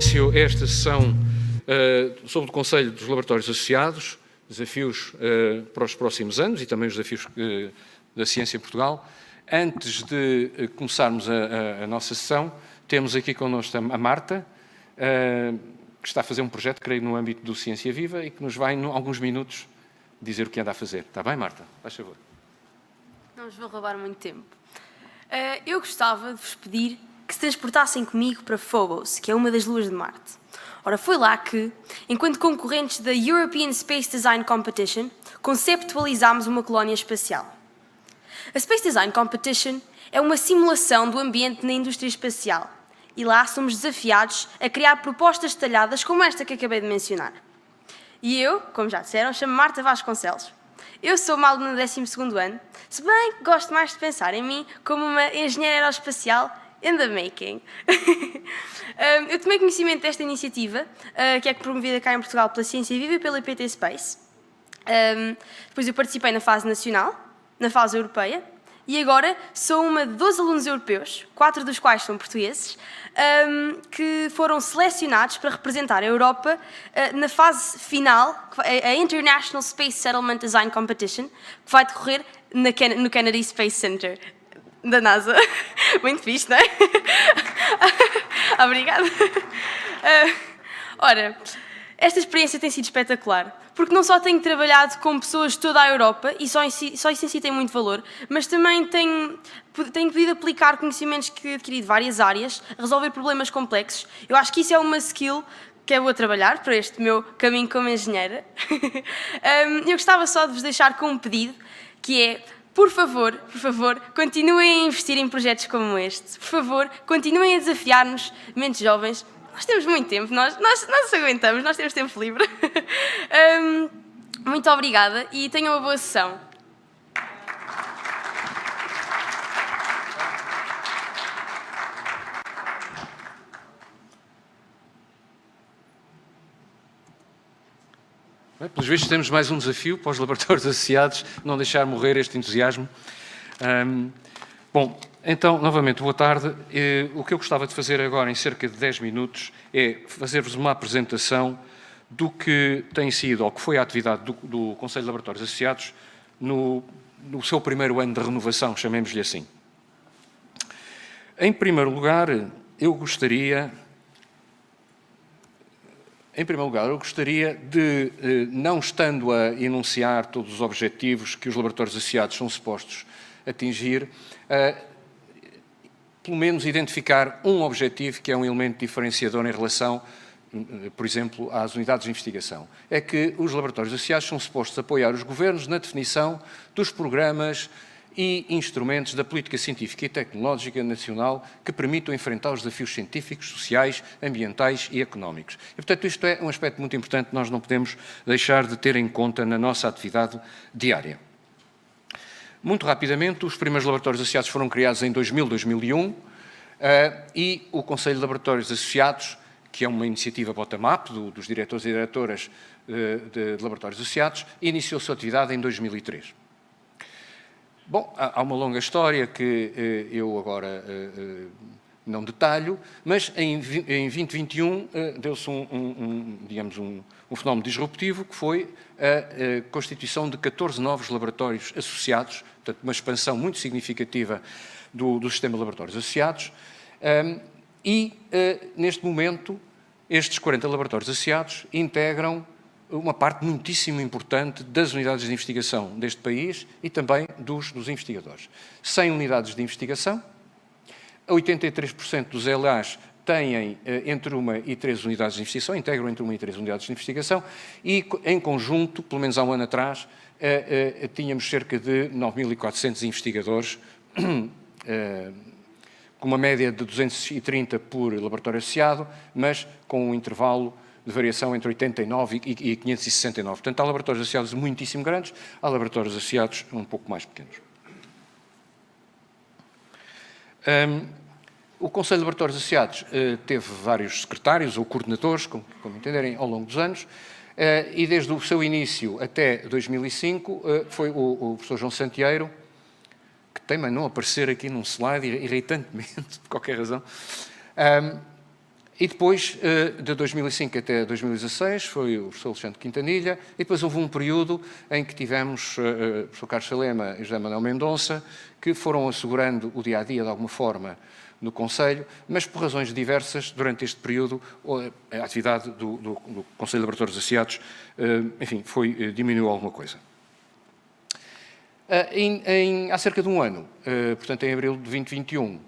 início a esta sessão sobre o Conselho dos Laboratórios Associados, desafios para os próximos anos e também os desafios da ciência em Portugal. Antes de começarmos a nossa sessão, temos aqui connosco a Marta, que está a fazer um projeto, creio, no âmbito do Ciência Viva e que nos vai, em alguns minutos, dizer o que anda a fazer. Está bem, Marta? Faz favor. Não vos vou roubar muito tempo. Eu gostava de vos pedir que se transportassem comigo para Phobos, que é uma das luas de Marte. Ora, foi lá que, enquanto concorrentes da European Space Design Competition, conceptualizámos uma colónia espacial. A Space Design Competition é uma simulação do ambiente na indústria espacial e lá somos desafiados a criar propostas detalhadas como esta que acabei de mencionar. E eu, como já disseram, chamo-me Marta Vasconcelos. Eu sou uma aluna do 12º ano, se bem que gosto mais de pensar em mim como uma engenheira aeroespacial in the making. Eu tomei conhecimento desta iniciativa, que é promovida cá em Portugal pela Ciência Viva e pela PT Space. Depois eu participei na fase nacional, na fase europeia, e agora sou uma de 12 alunos europeus, 4 dos quais são portugueses, que foram selecionados para representar a Europa na fase final, a International Space Settlement Design Competition, que vai decorrer no Kennedy Space Center da NASA. Muito fixe, não é? Obrigada. Ora, esta experiência tem sido espetacular, porque não só tenho trabalhado com pessoas de toda a Europa, e só isso em si tem muito valor, mas também tenho podido aplicar conhecimentos que adquiri de várias áreas, a resolver problemas complexos. Eu acho que isso é uma skill que eu vou trabalhar para este meu caminho como engenheira. Eu gostava só de vos deixar com um pedido, que é: por favor, continuem a investir em projetos como este. Por favor, continuem a desafiar-nos, mentes jovens. Nós temos muito tempo, nós aguentamos, nós temos tempo livre. Muito obrigada e tenham uma boa sessão. Bem, pelos vistos, temos mais um desafio para os laboratórios associados, não deixar morrer este entusiasmo. Bom, então, novamente, boa tarde. O que eu gostava de fazer agora, em cerca de 10 minutos, é fazer-vos uma apresentação do que tem sido, ou que foi a atividade do Conselho de Laboratórios Associados no seu primeiro ano de renovação, chamemos-lhe assim. Em primeiro lugar, eu gostaria de, não estando a enunciar todos os objetivos que os laboratórios associados são supostos atingir, pelo menos identificar um objetivo que é um elemento diferenciador em relação, por exemplo, às unidades de investigação. É que os laboratórios associados são supostos apoiar os governos na definição dos programas e instrumentos da política científica e tecnológica nacional que permitam enfrentar os desafios científicos, sociais, ambientais e económicos. E, portanto, isto é um aspecto muito importante que nós não podemos deixar de ter em conta na nossa atividade diária. Muito rapidamente, os primeiros laboratórios associados foram criados em 2000-2001 e o Conselho de Laboratórios Associados, que é uma iniciativa bottom-up dos diretores e diretoras de laboratórios associados, iniciou sua atividade em 2003. Bom, há uma longa história que eu agora não detalho, mas em 2021 deu-se um fenómeno disruptivo que foi a constituição de 14 novos laboratórios associados, portanto, uma expansão muito significativa do sistema de laboratórios associados, neste momento, estes 40 laboratórios associados integram uma parte muitíssimo importante das unidades de investigação deste país e também dos investigadores. 100 unidades de investigação, 83% dos LAs têm entre 1 e 3 unidades de investigação, integram entre 1 e 3 unidades de investigação e, em conjunto, pelo menos há um ano atrás, tínhamos cerca de 9.400 investigadores, com uma média de 230 por laboratório associado, mas com um intervalo de variação entre 89 e 569. Portanto, há laboratórios associados muitíssimo grandes, há laboratórios associados um pouco mais pequenos. O Conselho de Laboratórios Associados teve vários secretários ou coordenadores, como entenderem, ao longo dos anos, e desde o seu início até 2005 foi o professor João Santieiro, que teima a não aparecer aqui num slide, irritantemente, por qualquer razão, E depois, de 2005 até 2016, foi o professor Alexandre Quintanilha, e depois houve um período em que tivemos o professor Carlos Salema e José Manuel Mendonça, que foram assegurando o dia-a-dia de alguma forma no Conselho, mas por razões diversas, durante este período, a atividade do Conselho de Laboratórios Associados, enfim, diminuiu alguma coisa. Há cerca de um ano, portanto em abril de 2021,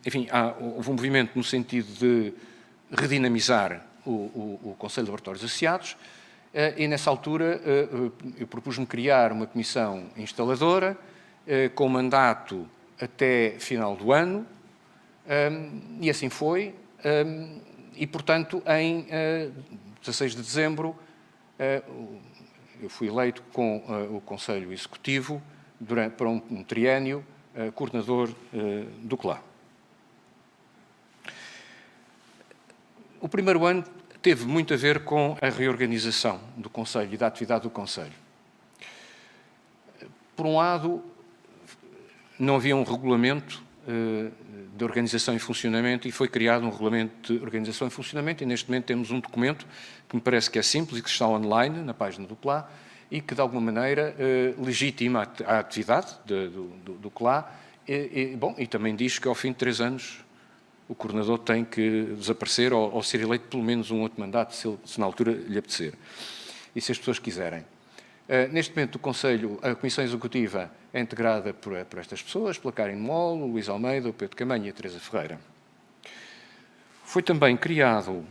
enfim, houve um movimento no sentido de redinamizar o Conselho de Laboratórios Associados, e nessa altura eu propus-me criar uma comissão instaladora com mandato até final do ano, e assim foi, e portanto em 16 de dezembro eu fui eleito com o Conselho Executivo para um triênio coordenador do CLA. O primeiro ano teve muito a ver com a reorganização do Conselho e da atividade do Conselho. Por um lado, não havia um regulamento de organização e funcionamento e foi criado um regulamento de organização e funcionamento, e neste momento temos um documento que me parece que é simples e que está online na página do CLA e que de alguma maneira legitima a atividade do CLA e também diz que ao fim de 3 anos o coordenador tem que desaparecer ou ser eleito pelo menos um outro mandato, se na altura lhe apetecer e se as pessoas quiserem. Neste momento, o Conselho, a Comissão Executiva é integrada por estas pessoas, pela Karen Moll, o Luís Almeida, o Pedro Camanho e a Teresa Ferreira. Foi também criado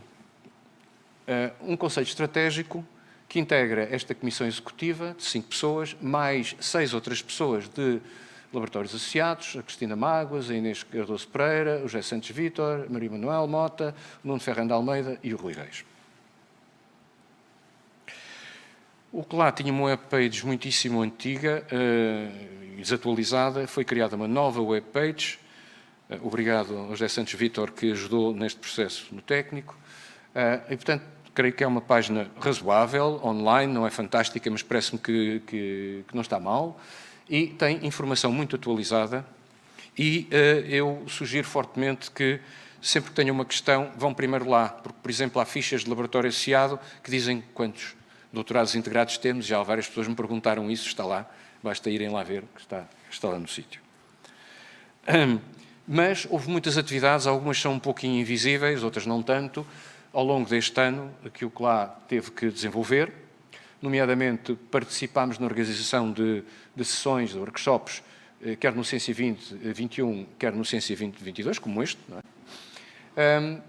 um Conselho Estratégico que integra esta Comissão Executiva de 5 pessoas, mais 6 outras pessoas de laboratórios associados, a Cristina Mágoas, a Inês Cardoso Pereira, o José Santos Vítor, Maria Manuel Mota, o Nuno Ferrando de Almeida e o Rui Reis. O CLA tinha uma webpage muitíssimo antiga, desatualizada, foi criada uma nova webpage, obrigado ao José Santos Vítor que ajudou neste processo no técnico, e portanto creio que é uma página razoável, online, não é fantástica, mas parece-me que não está mal, e tem informação muito atualizada, e eu sugiro fortemente que sempre que tenham uma questão, vão primeiro lá, porque, por exemplo, há fichas de laboratório associado que dizem quantos doutorados integrados temos, já várias pessoas me perguntaram isso, está lá, basta irem lá ver, que está lá no sítio. Mas houve muitas atividades, algumas são um pouquinho invisíveis, outras não tanto, ao longo deste ano, que o CLA teve que desenvolver, nomeadamente participámos na organização de sessões, de workshops, quer no Ciência 2021, quer no Ciência 2022, como este, não é?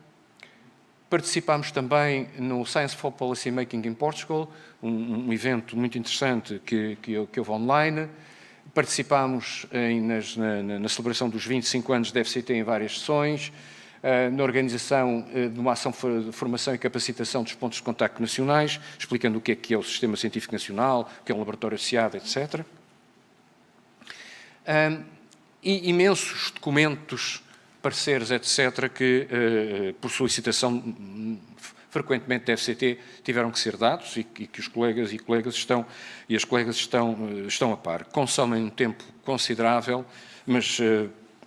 Participámos também no Science for Policy Making in Portugal, um evento muito interessante que houve online. Participámos na celebração dos 25 anos da FCT em várias sessões, na organização de uma ação de formação e capacitação dos pontos de contacto nacionais, explicando o que é o Sistema Científico Nacional, o que é um laboratório associado, etc. E imensos documentos, pareceres, etc., que, por solicitação, frequentemente da FCT, tiveram que ser dados e que os colegas e as colegas estão a par. Consomem um tempo considerável, mas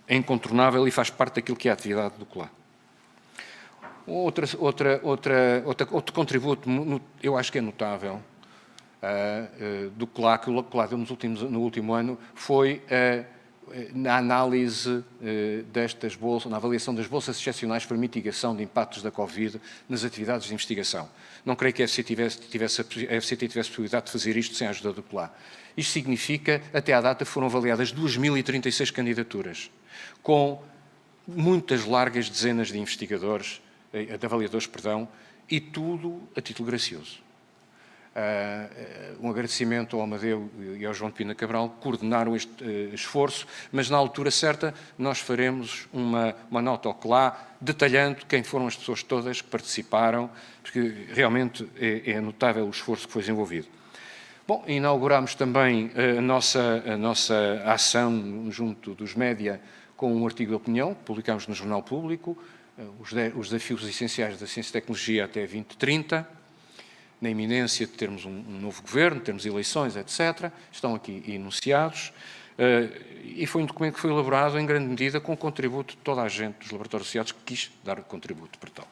é incontornável e faz parte daquilo que é a atividade do CLA. Outro contributo, eu acho que é notável, do CLA, que o CLA deu no último ano, foi na análise destas bolsas, na avaliação das bolsas excepcionais para mitigação de impactos da Covid nas atividades de investigação. Não creio que a FCT tivesse possibilidade de fazer isto sem a ajuda do CLA. Isto significa, até à data, foram avaliadas 2.036 candidaturas, com muitas largas dezenas de investigadores, de avaliadores, perdão, e tudo a título gracioso. Um agradecimento ao Amadeu e ao João de Pina Cabral que coordenaram este esforço, mas na altura certa nós faremos uma nota ao CLA detalhando quem foram as pessoas todas que participaram, porque realmente é notável o esforço que foi desenvolvido. Bom, inaugurámos também a nossa ação junto dos média com um artigo de opinião que publicámos no Jornal Público, os desafios essenciais da ciência e tecnologia até 2030, na iminência de termos um novo governo, termos eleições, etc. Estão aqui enunciados. E foi um documento que foi elaborado, em grande medida, com o contributo de toda a gente dos laboratórios associados que quis dar contributo para tal.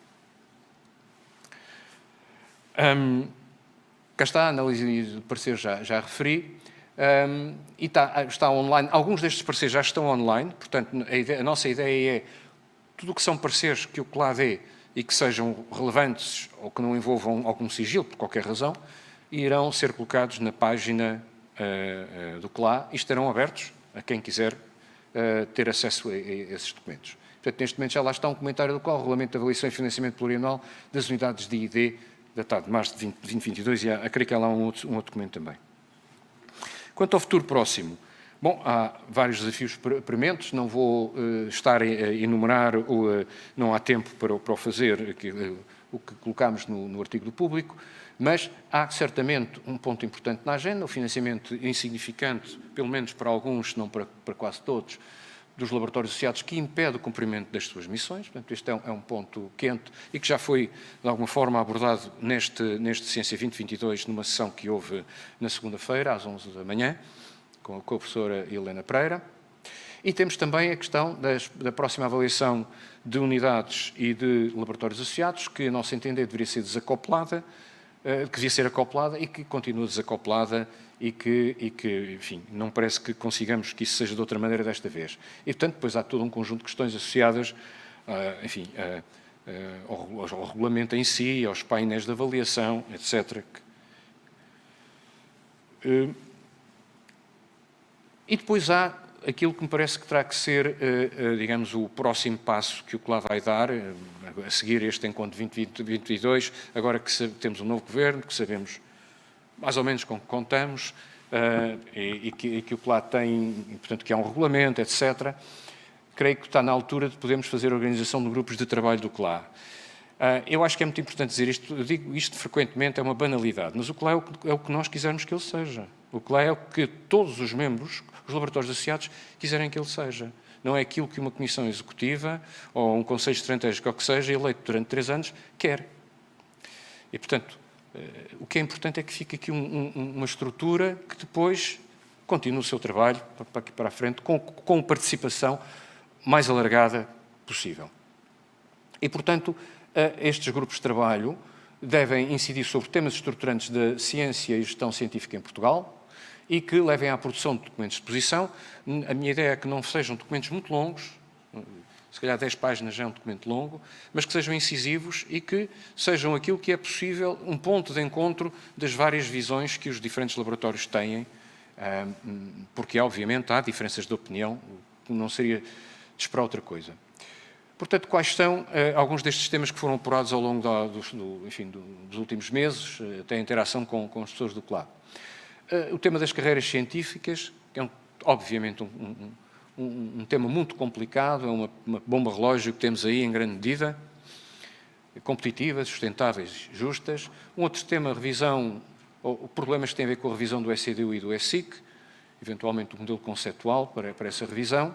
Cá está a análise de pareceres, já referi, e está online. Alguns destes pareceres já estão online, portanto, a nossa ideia é tudo o que são pareceres que o CLA dê e que sejam relevantes ou que não envolvam algum sigilo, por qualquer razão, irão ser colocados na página do CLA e estarão abertos a quem quiser ter acesso a esses documentos. Portanto, neste momento já lá está um comentário do qual o Regulamento de Avaliação e Financiamento Plurianual das Unidades de ID, datado de março de 2022, e creio que há lá um outro documento também. Quanto ao futuro próximo, bom, há vários desafios prementes, não vou estar a enumerar, não há tempo para o fazer, o que colocámos no artigo do público, mas há certamente um ponto importante na agenda, o financiamento insignificante, pelo menos para alguns, se não para quase todos, dos laboratórios associados, que impede o cumprimento das suas missões. Portanto, este é um ponto quente e que já foi, de alguma forma, abordado neste Ciência 2022, numa sessão que houve na segunda-feira, às 11 da manhã, com a professora Helena Pereira. E temos também a questão da próxima avaliação de unidades e de laboratórios associados, que, a nosso entender, deveria ser desacoplada, que devia ser acoplada e que continua desacoplada e que, enfim, não parece que consigamos que isso seja de outra maneira desta vez. E, portanto, depois há todo um conjunto de questões associadas, enfim, ao regulamento em si, aos painéis de avaliação, etc. E depois há aquilo que me parece que terá que ser, digamos, o próximo passo que o CLA vai dar, a seguir este encontro 2022, agora que temos um novo governo, que sabemos mais ou menos com que contamos, e que o CLA tem, portanto, que há um regulamento, etc. Creio que está na altura de podermos fazer a organização de grupos de trabalho do CLA. Eu acho que é muito importante dizer isto, eu digo isto frequentemente, é uma banalidade, mas o CLA é o que nós quisermos que ele seja. O CLA é o que todos os membros, os laboratórios associados, quiserem que ele seja. Não é aquilo que uma comissão executiva ou um conselho estratégico, ou que seja, eleito durante 3 anos, quer. E, portanto, o que é importante é que fique aqui uma estrutura que depois continue o seu trabalho para a frente, com participação mais alargada possível. E, portanto, estes grupos de trabalho devem incidir sobre temas estruturantes da ciência e gestão científica em Portugal e que levem à produção de documentos de exposição. A minha ideia é que não sejam documentos muito longos, se calhar 10 páginas já é um documento longo, mas que sejam incisivos e que sejam aquilo que é possível, um ponto de encontro das várias visões que os diferentes laboratórios têm, porque, obviamente, há diferenças de opinião, não seria de esperar outra coisa. Portanto, quais são alguns destes temas que foram apurados ao longo dos últimos meses, até a interação com as pessoas do CLA? O tema das carreiras científicas, que é, obviamente, um tema muito complicado, é uma bomba relógio que temos aí, em grande medida, competitivas, sustentáveis, justas. Um outro tema, a revisão, ou problemas que têm a ver com a revisão do ECDU e do ESIC, eventualmente o modelo conceptual para essa revisão.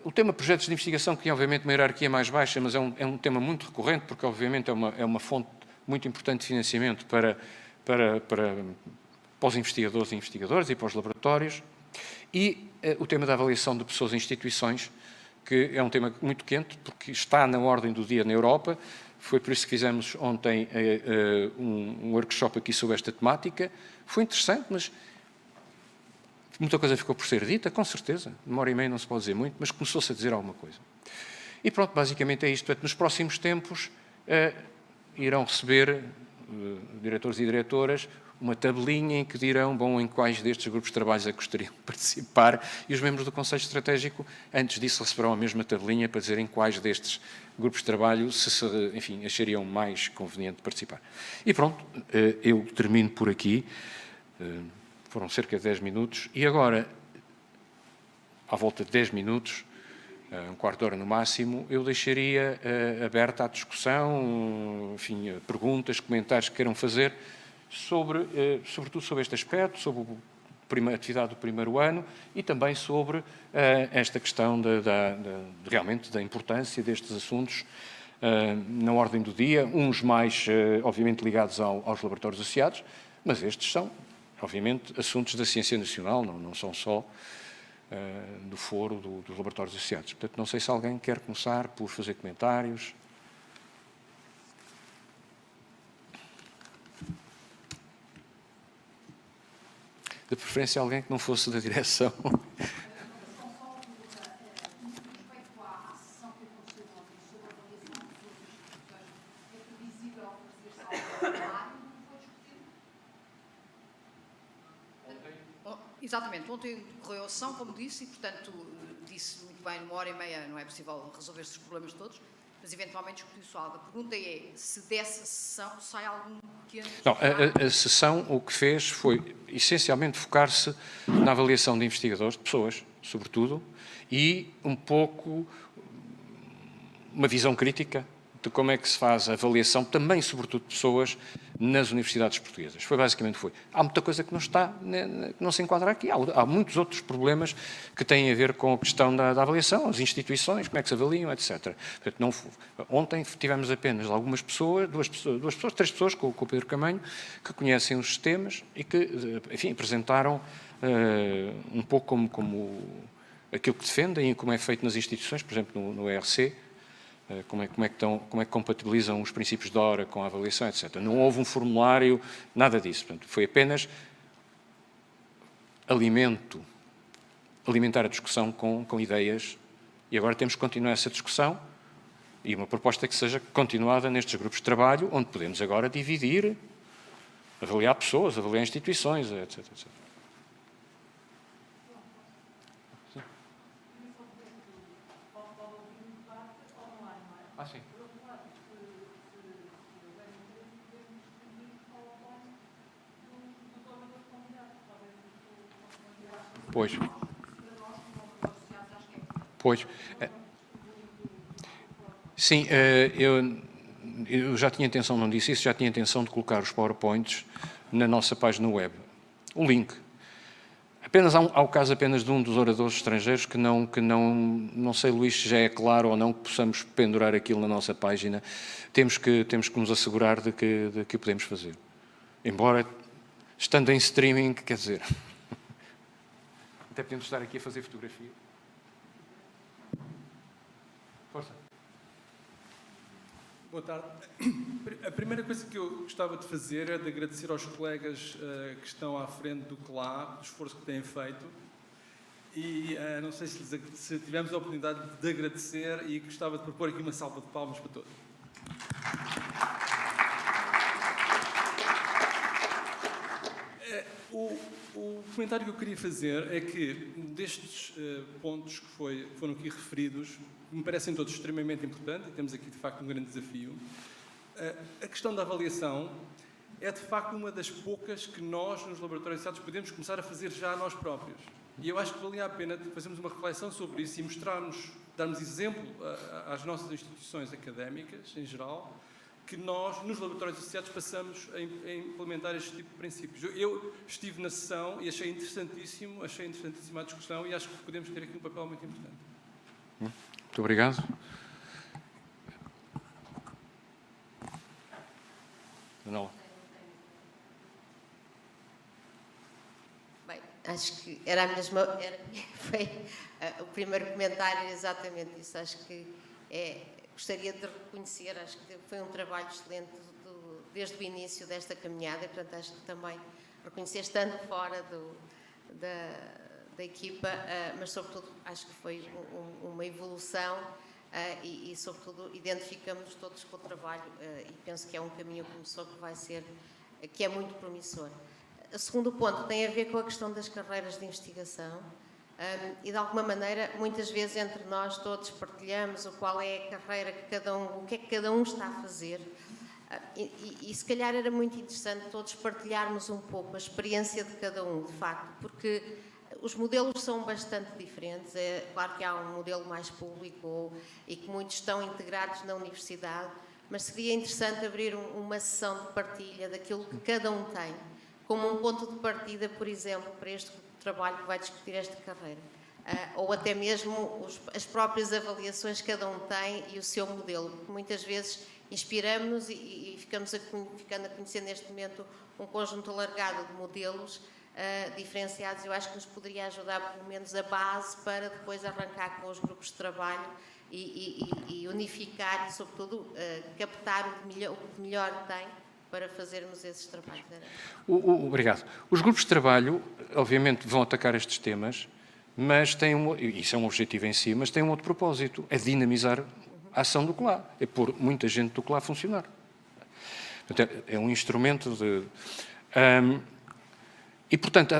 O tema projetos de investigação, que é obviamente uma hierarquia mais baixa, mas é um tema muito recorrente, porque obviamente é uma fonte muito importante de financiamento para os investigadores e investigadoras e para os laboratórios. E o tema da avaliação de pessoas e instituições, que é um tema muito quente, porque está na ordem do dia na Europa. Foi por isso que fizemos ontem um workshop aqui sobre esta temática. Foi interessante, mas muita coisa ficou por ser dita, com certeza. 1h30 não se pode dizer muito, mas começou-se a dizer alguma coisa. E pronto, basicamente é isto. Portanto, nos próximos tempos irão receber, diretores e diretoras, uma tabelinha em que dirão, bom, em quais destes grupos de trabalho é que gostariam de participar, e os membros do Conselho Estratégico, antes disso, receberão a mesma tabelinha para dizer em quais destes grupos de trabalho enfim, achariam mais conveniente participar. E pronto, eu termino por aqui. Foram cerca de 10 minutos, e agora, à volta de 10 minutos, um quarto de hora no máximo, eu deixaria aberta a discussão, enfim, perguntas, comentários que queiram fazer, sobretudo sobre este aspecto, sobre a atividade do primeiro ano e também sobre esta questão realmente da importância destes assuntos na ordem do dia, uns mais, obviamente, ligados aos laboratórios associados, mas estes são obviamente, assuntos da ciência nacional, não são só do foro dos laboratórios associados. Portanto, não sei se alguém quer começar por fazer comentários. De preferência, alguém que não fosse da direção. Exatamente, ontem correu a sessão, como disse, e, portanto, disse muito bem, numa hora e meia não é possível resolver estes problemas todos, mas eventualmente discutiu-se algo. A pergunta é se dessa sessão sai algum pequeno... Não, a sessão o que fez foi, essencialmente, focar-se na avaliação de investigadores, de pessoas, sobretudo, e um pouco uma visão crítica de como é que se faz a avaliação, também, sobretudo, de pessoas nas universidades portuguesas. Foi basicamente foi. Há muita coisa que não está, que não se enquadra aqui. Há muitos outros problemas que têm a ver com a questão da avaliação, as instituições, como é que se avaliam, etc. Portanto, ontem tivemos apenas algumas pessoas, três pessoas, com o Pedro Camanho, que conhecem os sistemas e que, enfim, apresentaram um pouco como aquilo que defendem e como é feito nas instituições, por exemplo, no ERC, como é que compatibilizam os princípios de hora com a avaliação, etc. Não houve um formulário, nada disso. Portanto, foi apenas alimentar a discussão com ideias, e agora temos que continuar essa discussão, e uma proposta que seja continuada nestes grupos de trabalho, onde podemos agora dividir, avaliar pessoas, avaliar instituições, etc. etc. Sim. Pois. Sim, eu já tinha intenção, não disse isso, já tinha intenção de colocar os PowerPoints na nossa página web. O link. Há o caso apenas de um dos oradores estrangeiros que não sei, Luís, se já é claro ou não que possamos pendurar aquilo na nossa página. Temos que nos assegurar de que o podemos fazer. Embora, estando em streaming, quer dizer... Até podemos estar aqui a fazer fotografia. Força. Boa tarde. A primeira coisa que eu gostava de fazer é de agradecer aos colegas que estão à frente do CLA, do esforço que têm feito. E não sei se tivemos a oportunidade de agradecer e gostava de propor aqui uma salva de palmas para todos. O comentário que eu queria fazer é que destes pontos que foram aqui referidos, me parecem todos extremamente importantes e temos aqui, de facto, um grande desafio. A questão da avaliação é, de facto, uma das poucas que nós, nos laboratórios associados, podemos começar a fazer já nós próprios. E eu acho que valia a pena fazermos uma reflexão sobre isso e darmos exemplo às nossas instituições académicas, em geral, que nós, nos laboratórios associados, passamos a implementar este tipo de princípios. Eu estive na sessão e achei interessantíssima a discussão e acho que podemos ter aqui um papel muito importante. Muito obrigado. Não. Bem, acho que era a mesma... foi o primeiro comentário exatamente isso. Acho que gostaria de reconhecer, acho que foi um trabalho excelente desde o início desta caminhada, e, portanto, acho que também reconhecer, estando fora da equipa, mas, sobretudo, acho que foi uma evolução e, sobretudo, identificamos todos com o trabalho e penso que é um caminho que começou que é muito promissor. O segundo ponto tem a ver com a questão das carreiras de investigação. E de alguma maneira, muitas vezes entre nós todos partilhamos qual é a carreira o que é que cada um está a fazer. E se calhar era muito interessante todos partilharmos um pouco a experiência de cada um, de facto, porque os modelos são bastante diferentes. É claro que há um modelo mais público e que muitos estão integrados na universidade, mas seria interessante abrir uma sessão de partilha daquilo que cada um tem, como um ponto de partida, por exemplo, para este trabalho que vai discutir esta carreira. Ou até mesmo as próprias avaliações que cada um tem e o seu modelo, porque muitas vezes inspiramos-nos e ficando a conhecer neste momento um conjunto alargado de modelos diferenciados. Eu acho que nos poderia ajudar, pelo menos, a base para depois arrancar com os grupos de trabalho e unificar e, sobretudo, captar o que melhor tem para fazermos esses trabalhos. Obrigado. Os grupos de trabalho, obviamente, vão atacar estes temas, mas isso é um objetivo em si, mas tem um outro propósito, é dinamizar a ação do CLA, é pôr muita gente do CLA a funcionar. Portanto, é um instrumento de... e, portanto,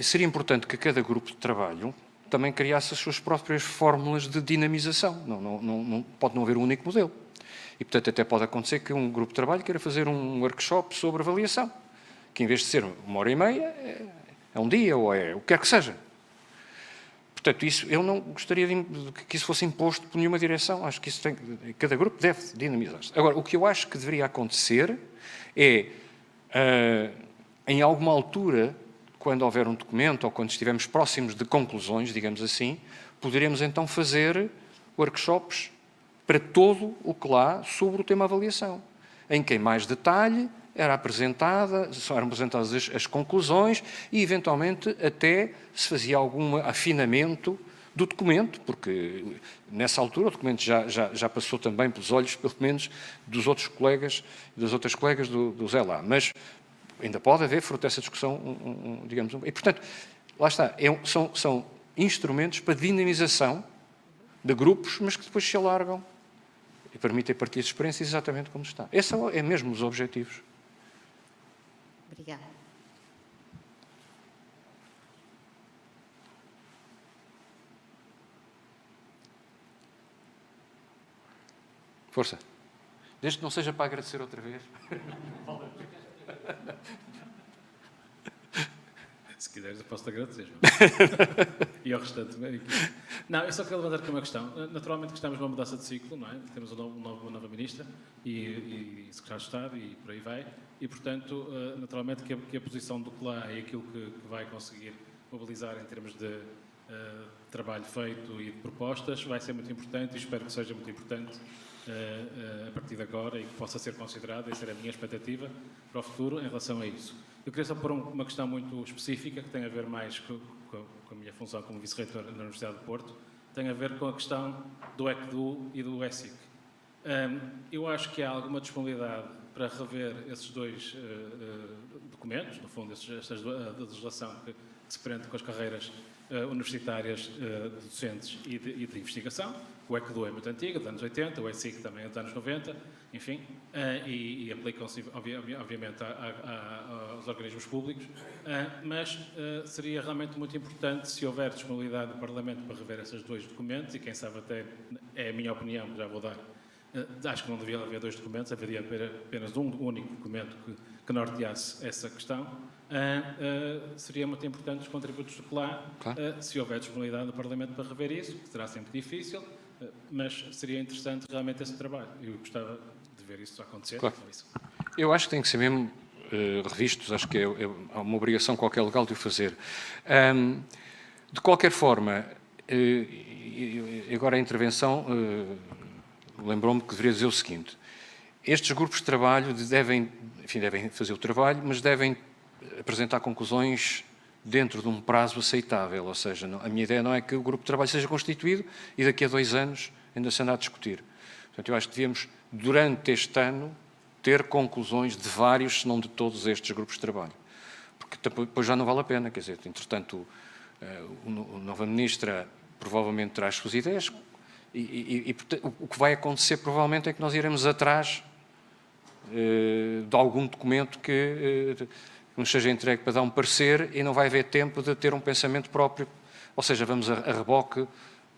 seria importante que cada grupo de trabalho também criasse as suas próprias fórmulas de dinamização. Não pode não haver um único modelo. E, portanto, até pode acontecer que um grupo de trabalho queira fazer um workshop sobre avaliação, que em vez de ser 1h30, é um dia, ou é o que quer que seja. Portanto, isso, eu não gostaria que isso fosse imposto por nenhuma direção. Acho que cada grupo deve dinamizar-se. Agora, o que eu acho que deveria acontecer é, em alguma altura, quando houver um documento ou quando estivermos próximos de conclusões, digamos assim, poderemos então fazer workshops para todo o CLA sobre o tema avaliação, em que em mais detalhe eram apresentadas as conclusões e, eventualmente, até se fazia algum afinamento do documento, porque, nessa altura, o documento já passou também pelos olhos, pelo menos, dos outros colegas, das outras colegas do Zé Lá. Mas ainda pode haver, fruto dessa discussão, digamos... E, portanto, lá está, são instrumentos para dinamização de grupos, mas que depois se alargam e permitem partilhar de experiências exatamente como está. Esses são mesmo os objetivos. Obrigada. Força. Desde que não seja para agradecer outra vez. Se quiseres, eu posso-te agradecer, João. E ao restante. Não, eu só queria levantar aqui uma questão. Naturalmente que estamos numa mudança de ciclo, não é? Temos uma nova ministra e secretário de Estado e por aí vai. E, portanto, naturalmente que a posição do CLA é aquilo que vai conseguir mobilizar em termos de trabalho feito e de propostas vai ser muito importante e espero que seja muito importante a partir de agora e que possa ser considerada, essa era a minha expectativa para o futuro em relação a isso. Eu queria só pôr uma questão muito específica que tem a ver mais com a minha função como vice-reitor na Universidade de Porto, tem a ver com a questão do ECDU e do ESIC. Eu acho que há alguma disponibilidade para rever esses dois documentos, no fundo, a legislação que se prende com as carreiras universitárias de docentes e de investigação. O ECDU é muito antigo, dos anos 80, o ESIC também é dos anos 90, enfim, e aplicam-se, obviamente, aos organismos públicos, mas seria realmente muito importante se houver disponibilidade do Parlamento para rever esses dois documentos, e quem sabe até, é a minha opinião, já vou dar, acho que não devia haver dois documentos, haveria apenas um único documento que norteasse essa questão. Seria muito importante os contributos do CLA, claro. Se houver disponibilidade do Parlamento para rever isso, que será sempre difícil, mas seria interessante realmente esse trabalho. Eu gostava de ver isso acontecer. Claro. Eu acho que tem que ser mesmo revistos, acho que é uma obrigação qualquer legal de o fazer. De qualquer forma, agora a intervenção lembrou-me que deveria dizer o seguinte: estes grupos de trabalho devem fazer o trabalho, mas devem apresentar conclusões dentro de um prazo aceitável, ou seja, a minha ideia não é que o grupo de trabalho seja constituído e daqui a 2 anos ainda se anda a discutir. Portanto, eu acho que devíamos, durante este ano, ter conclusões de vários, se não de todos estes grupos de trabalho. Porque depois já não vale a pena, quer dizer, entretanto, a nova ministra provavelmente traz suas ideias e o que vai acontecer provavelmente é que nós iremos atrás de algum documento que nos seja entregue para dar um parecer e não vai haver tempo de ter um pensamento próprio, ou seja, vamos a reboque,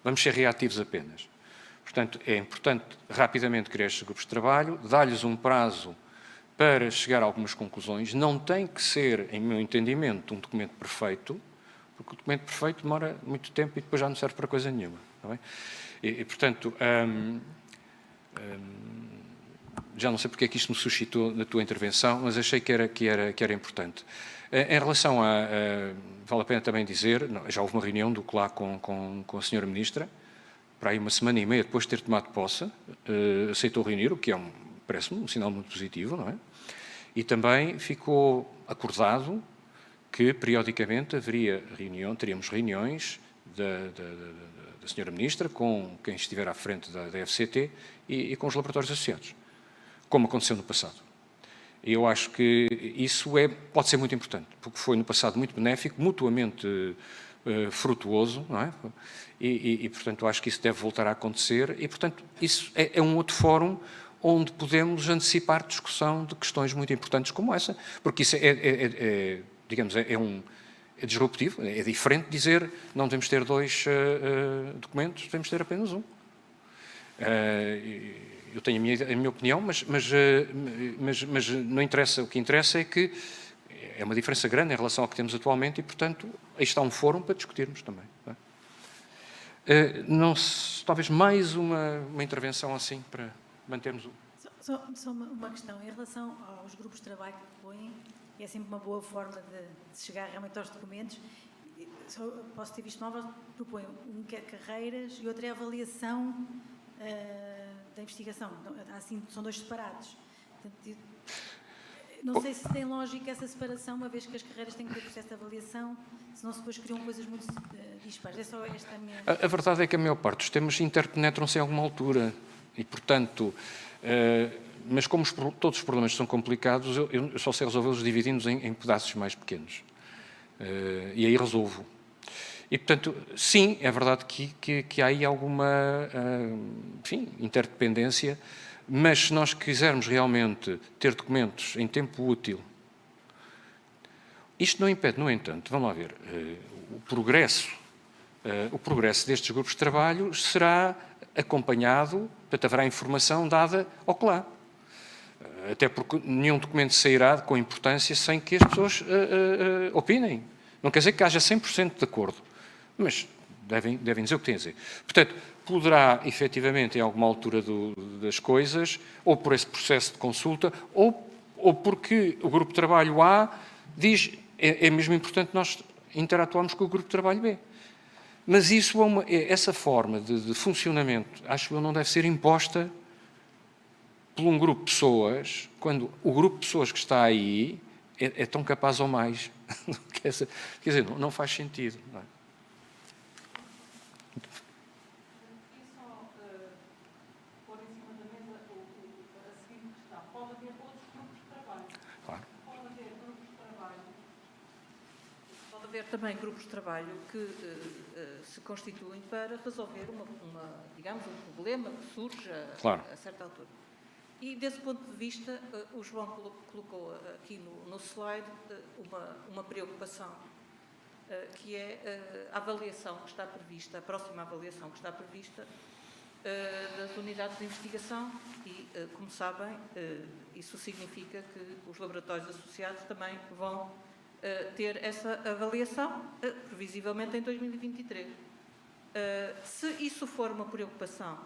vamos ser reativos apenas. Portanto, é importante rapidamente criar estes grupos de trabalho, dar-lhes um prazo para chegar a algumas conclusões. Não tem que ser, em meu entendimento, um documento perfeito, porque o documento perfeito demora muito tempo e depois já não serve para coisa nenhuma. Não é? Portanto, já não sei porque é que isto me suscitou na tua intervenção, mas achei que era importante. Em relação vale a pena também dizer, já houve uma reunião do CLA com a senhora Ministra, para aí uma semana e meia depois de ter tomado posse, aceitou reunir, o que parece-me um sinal muito positivo, não é? E também ficou acordado que, periodicamente, teríamos reuniões da Sra. Ministra com quem estiver à frente da FCT e com os laboratórios associados, como aconteceu no passado. E eu acho que isso pode ser muito importante, porque foi no passado muito benéfico, mutuamente frutuoso, não é? E, portanto, acho que isso deve voltar a acontecer e, portanto, isso é um outro fórum onde podemos antecipar discussão de questões muito importantes como essa, porque isso digamos, é disruptivo, é diferente dizer não devemos ter 2 documentos, devemos ter apenas um. Eu tenho a minha opinião, mas não interessa. O que interessa é que é uma diferença grande em relação ao que temos atualmente e, portanto, aí está um fórum para discutirmos também. Talvez mais uma intervenção assim para mantermos o... Só uma questão. Em relação aos grupos de trabalho que propõem, é sempre uma boa forma de chegar realmente aos documentos. Posso ter visto novas, propõem um que é carreiras e outro é avaliação da investigação. Assim, são 2 separados. Portanto, não sei se tem lógica essa separação, uma vez que as carreiras têm que ter processo de avaliação, senão depois criam coisas muito dispares. É só esta a minha... A verdade é que a maior parte dos temas interpenetram-se a alguma altura e, portanto, mas como todos os problemas são complicados, eu só sei resolvê-los dividindo-os em pedaços mais pequenos. E aí resolvo. E, portanto, sim, é verdade que há aí alguma, interdependência, mas se nós quisermos realmente ter documentos em tempo útil, isto não impede, no entanto, vamos lá ver, o progresso destes grupos de trabalho será acompanhado, portanto, haverá informação dada ao CLA. Até porque nenhum documento sairá com importância sem que as pessoas opinem. Não quer dizer que haja 100% de acordo, mas devem dizer o que têm a dizer. Portanto, poderá, efetivamente, em alguma altura das coisas, ou por esse processo de consulta, ou porque o grupo de trabalho A diz é mesmo importante nós interatuarmos com o grupo de trabalho B. Mas isso essa forma de funcionamento, acho eu, não deve ser imposta por um grupo de pessoas, quando o grupo de pessoas que está aí é tão capaz ou mais. Quer dizer, não faz sentido. Não é? Pôr em cima da mesa a seguinte questão. Pode haver outros grupos de trabalho. Claro. Pode haver grupos de trabalho. Pode haver também grupos de trabalho que se constituem para resolver digamos, um problema que surge a certa altura. E, desse ponto de vista, o João colocou aqui no slide uma preocupação, que é a avaliação que está prevista, a próxima avaliação que está prevista das unidades de investigação e, como sabem, isso significa que os laboratórios associados também vão ter essa avaliação, previsivelmente em 2023. Se isso for uma preocupação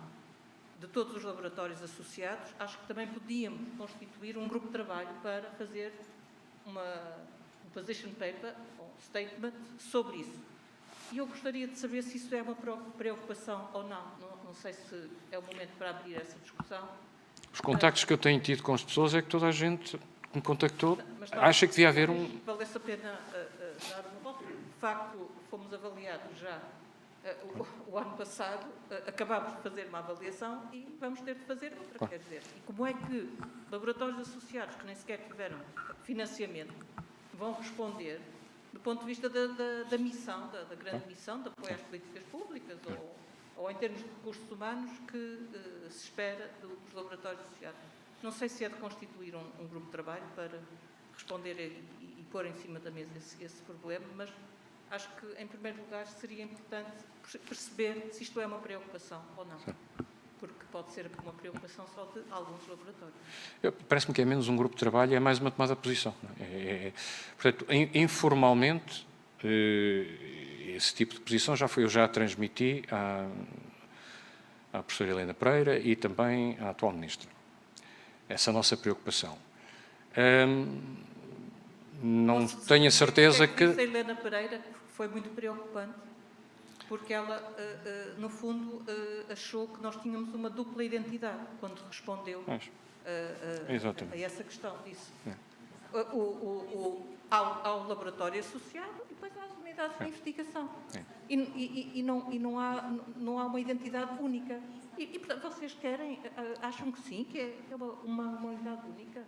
de todos os laboratórios associados, acho que também podíamos constituir um grupo de trabalho para fazer um position paper, um statement sobre isso. E eu gostaria de saber se isso é uma preocupação ou não. Não sei se é o momento para abrir essa discussão. Os contactos que eu tenho tido com as pessoas é que toda a gente que me contactou acha que devia haver Valesse a pena dar uma volta. De facto, fomos avaliados já o ano passado, acabámos de fazer uma avaliação e vamos ter de fazer outra, Claro. quer dizer. E como é que laboratórios associados que nem sequer tiveram financiamento vão responder do ponto de vista da missão, da grande missão de apoio às políticas públicas ou em termos de recursos humanos que se espera dos laboratórios associados? Não sei se é de constituir um grupo de trabalho para responder e pôr em cima da mesa esse problema, mas acho que, em primeiro lugar, seria importante perceber se isto é uma preocupação ou não. Porque pode ser uma preocupação só de alguns laboratórios. Parece-me que é menos um grupo de trabalho, é mais uma tomada de posição. Portanto, informalmente, esse tipo de posição eu já transmiti à professora Helena Pereira e também à atual ministra. Essa nossa preocupação. Não tenho a certeza que... A Helena Pereira foi muito preocupante. porque ela, no fundo, achou que nós tínhamos uma dupla identidade quando respondeu a essa questão. Disse ao laboratório associado e depois às unidades de investigação. E não há uma identidade única. E portanto, vocês acham que sim, que é uma unidade única?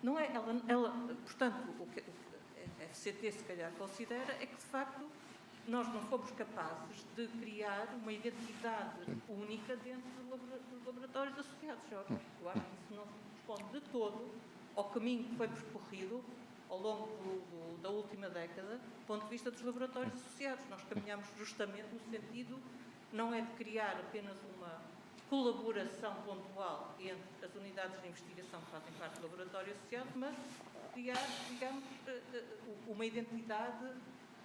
Não é? Portanto, o que a FCT se calhar considera é que, de facto, nós não fomos capazes de criar uma identidade única dentro dos laboratórios associados. Eu acho que isso não corresponde de todo ao caminho que foi percorrido ao longo da última década, do ponto de vista dos laboratórios associados. Nós caminhamos justamente no sentido, não é de criar apenas uma colaboração pontual entre as unidades de investigação que fazem parte do laboratório associado, mas criar, digamos, uma identidade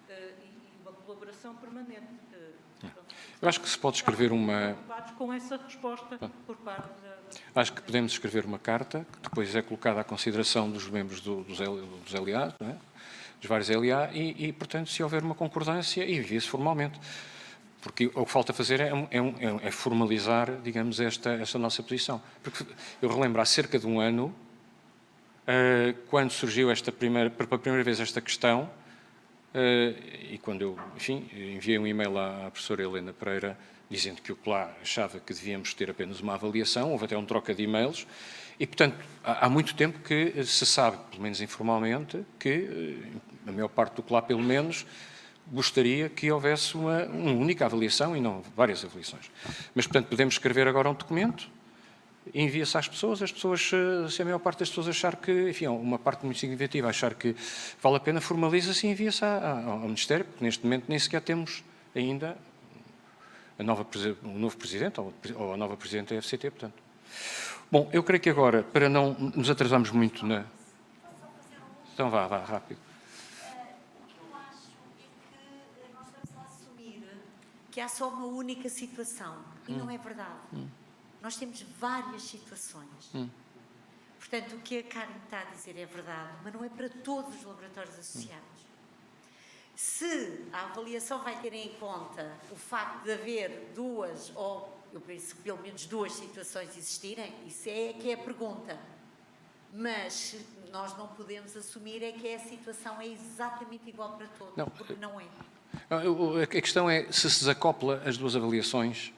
e uma colaboração permanente. Eu acho que se pode escrever uma... Com essa resposta por parte Acho que podemos escrever uma carta, que depois é colocada à consideração dos membros dos LA, não é? Dos vários LA, e, portanto, se houver uma concordância, envia-se formalmente. Porque o que falta fazer é formalizar, digamos, esta nossa posição. Porque eu relembro, há cerca de um ano, quando surgiu pela primeira vez esta questão, e quando eu, enfim, enviei um e-mail à professora Helena Pereira dizendo que o CLA achava que devíamos ter apenas uma avaliação, houve até um troca de e-mails, e, portanto, há muito tempo que se sabe, pelo menos informalmente, que a maior parte do CLA, pelo menos, gostaria que houvesse uma única avaliação e não várias avaliações. Mas, portanto, podemos escrever agora um documento, envia-se às pessoas, se a maior parte das pessoas achar que, enfim, uma parte muito significativa achar que vale a pena, formaliza-se e envia-se ao Ministério, porque neste momento nem sequer temos ainda o novo Presidente ou a nova Presidente da FCT, portanto. Bom, eu creio que agora, para não nos atrasarmos muito na... Então vá, rápido. O que eu acho é que nós estamos a assumir que há só uma única situação, e não é verdade. Nós temos várias situações. Portanto, o que a Karen está a dizer é verdade, mas não é para todos os laboratórios associados. Se a avaliação vai ter em conta o facto de haver duas, ou eu penso que pelo menos duas situações existirem, isso é que é a pergunta. Mas nós não podemos assumir é que a situação é exatamente igual para todos, porque não é. A questão é se desacopla as duas avaliações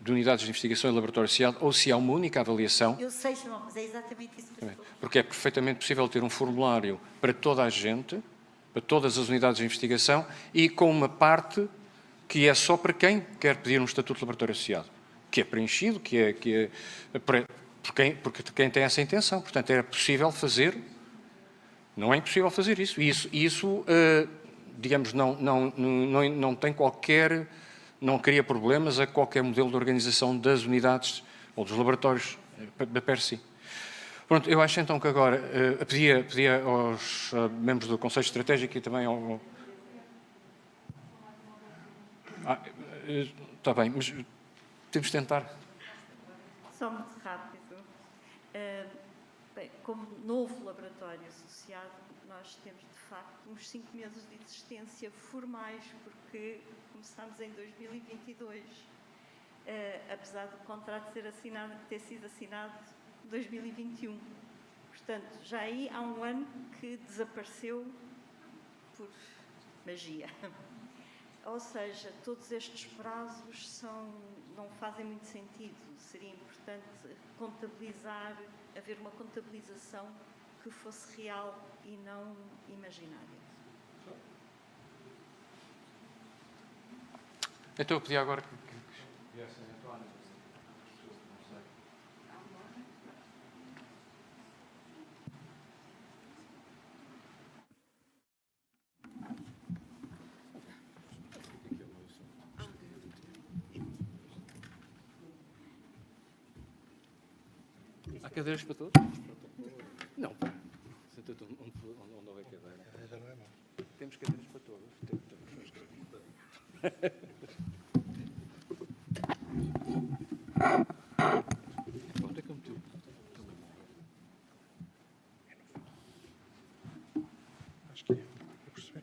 de unidades de investigação e laboratório associado, ou se há uma única avaliação. Eu sei, João, mas é exatamente isso que eu estou. Porque é perfeitamente possível ter um formulário para toda a gente, para todas as unidades de investigação, e com uma parte que é só para quem quer pedir um estatuto de laboratório associado, que é preenchido, porque quem tem essa intenção. Portanto, é possível fazer, não é impossível fazer isso. E isso digamos, não tem qualquer... não cria problemas a qualquer modelo de organização das unidades ou dos laboratórios da per si. Pronto, eu acho então que agora pedia aos membros do Conselho Estratégico e também ao... Está bem, mas temos de tentar. Só muito rápido. Bem, como novo laboratório associado, nós temos, de facto, uns 5 meses de existência formais, porque começámos em 2022, apesar do contrato ter sido assinado em 2021. Portanto, já aí há um ano que desapareceu por magia. Ou seja, todos estes prazos não fazem muito sentido. Seria importante haver uma contabilização que fosse real e não imaginária. Então eu pedi agora que há cadeiras para todos? Não, pá. Onde houver cadeira. Temos cadeiras para todos. Onde é que eu meti? Acho que é. Eu percebi.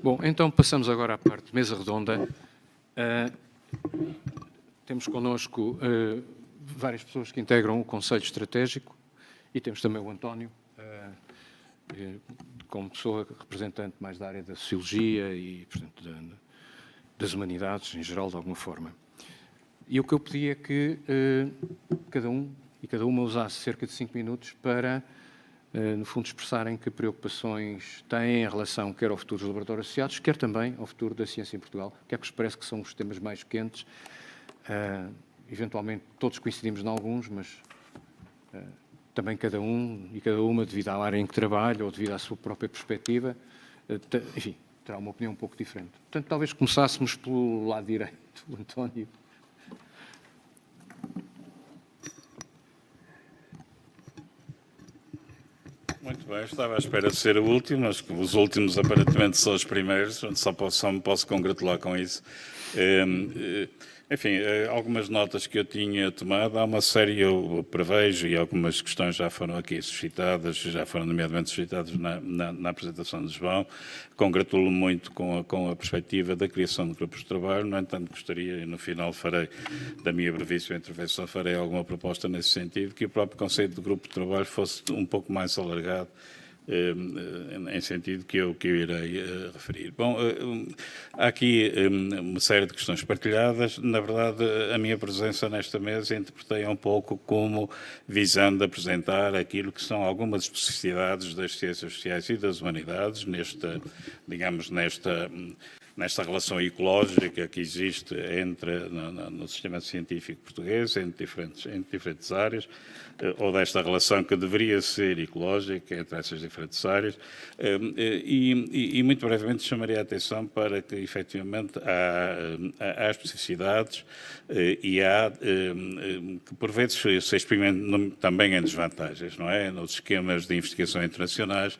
Bom, então passamos agora à parte de mesa redonda. Temos connosco várias pessoas que integram o Conselho Estratégico e temos também o António, como pessoa representante mais da área da Sociologia e, portanto, das Humanidades, em geral, de alguma forma. E o que eu pedi é que cada um e cada uma usasse cerca de 5 minutos para, no fundo, expressarem que preocupações têm em relação quer ao futuro dos laboratórios associados, quer também ao futuro da ciência em Portugal, que é que vos parece que são os temas mais quentes. Eventualmente, todos coincidimos em alguns, mas também cada um e cada uma, devido à área em que trabalha ou devido à sua própria perspectiva, enfim, terá uma opinião um pouco diferente. Portanto, talvez começássemos pelo lado direito, António. Muito bem, estava à espera de ser o último, mas os últimos aparentemente são os primeiros, só me posso congratular com isso. Enfim, algumas notas que eu tinha tomado, há uma série, eu prevejo, e algumas questões já foram aqui suscitadas, já foram nomeadamente suscitadas na apresentação de João. Congratulo muito com a perspectiva da criação de grupos de trabalho, no entanto gostaria, e no final farei, da minha brevíssima intervenção, farei alguma proposta nesse sentido, que o próprio conceito de grupo de trabalho fosse um pouco mais alargado, em sentido que eu irei referir. Bom, há aqui uma série de questões partilhadas. Na verdade, a minha presença nesta mesa interpretei um pouco como visando apresentar aquilo que são algumas especificidades das ciências sociais e das humanidades, nesta relação ecológica que existe no sistema científico português, entre diferentes áreas, ou desta relação que deveria ser ecológica entre essas diferentes áreas, e muito brevemente chamaria a atenção para que, efetivamente, há especificidades e há que, por vezes, se experimentam também em desvantagens, não é? Nos esquemas de investigação internacionais,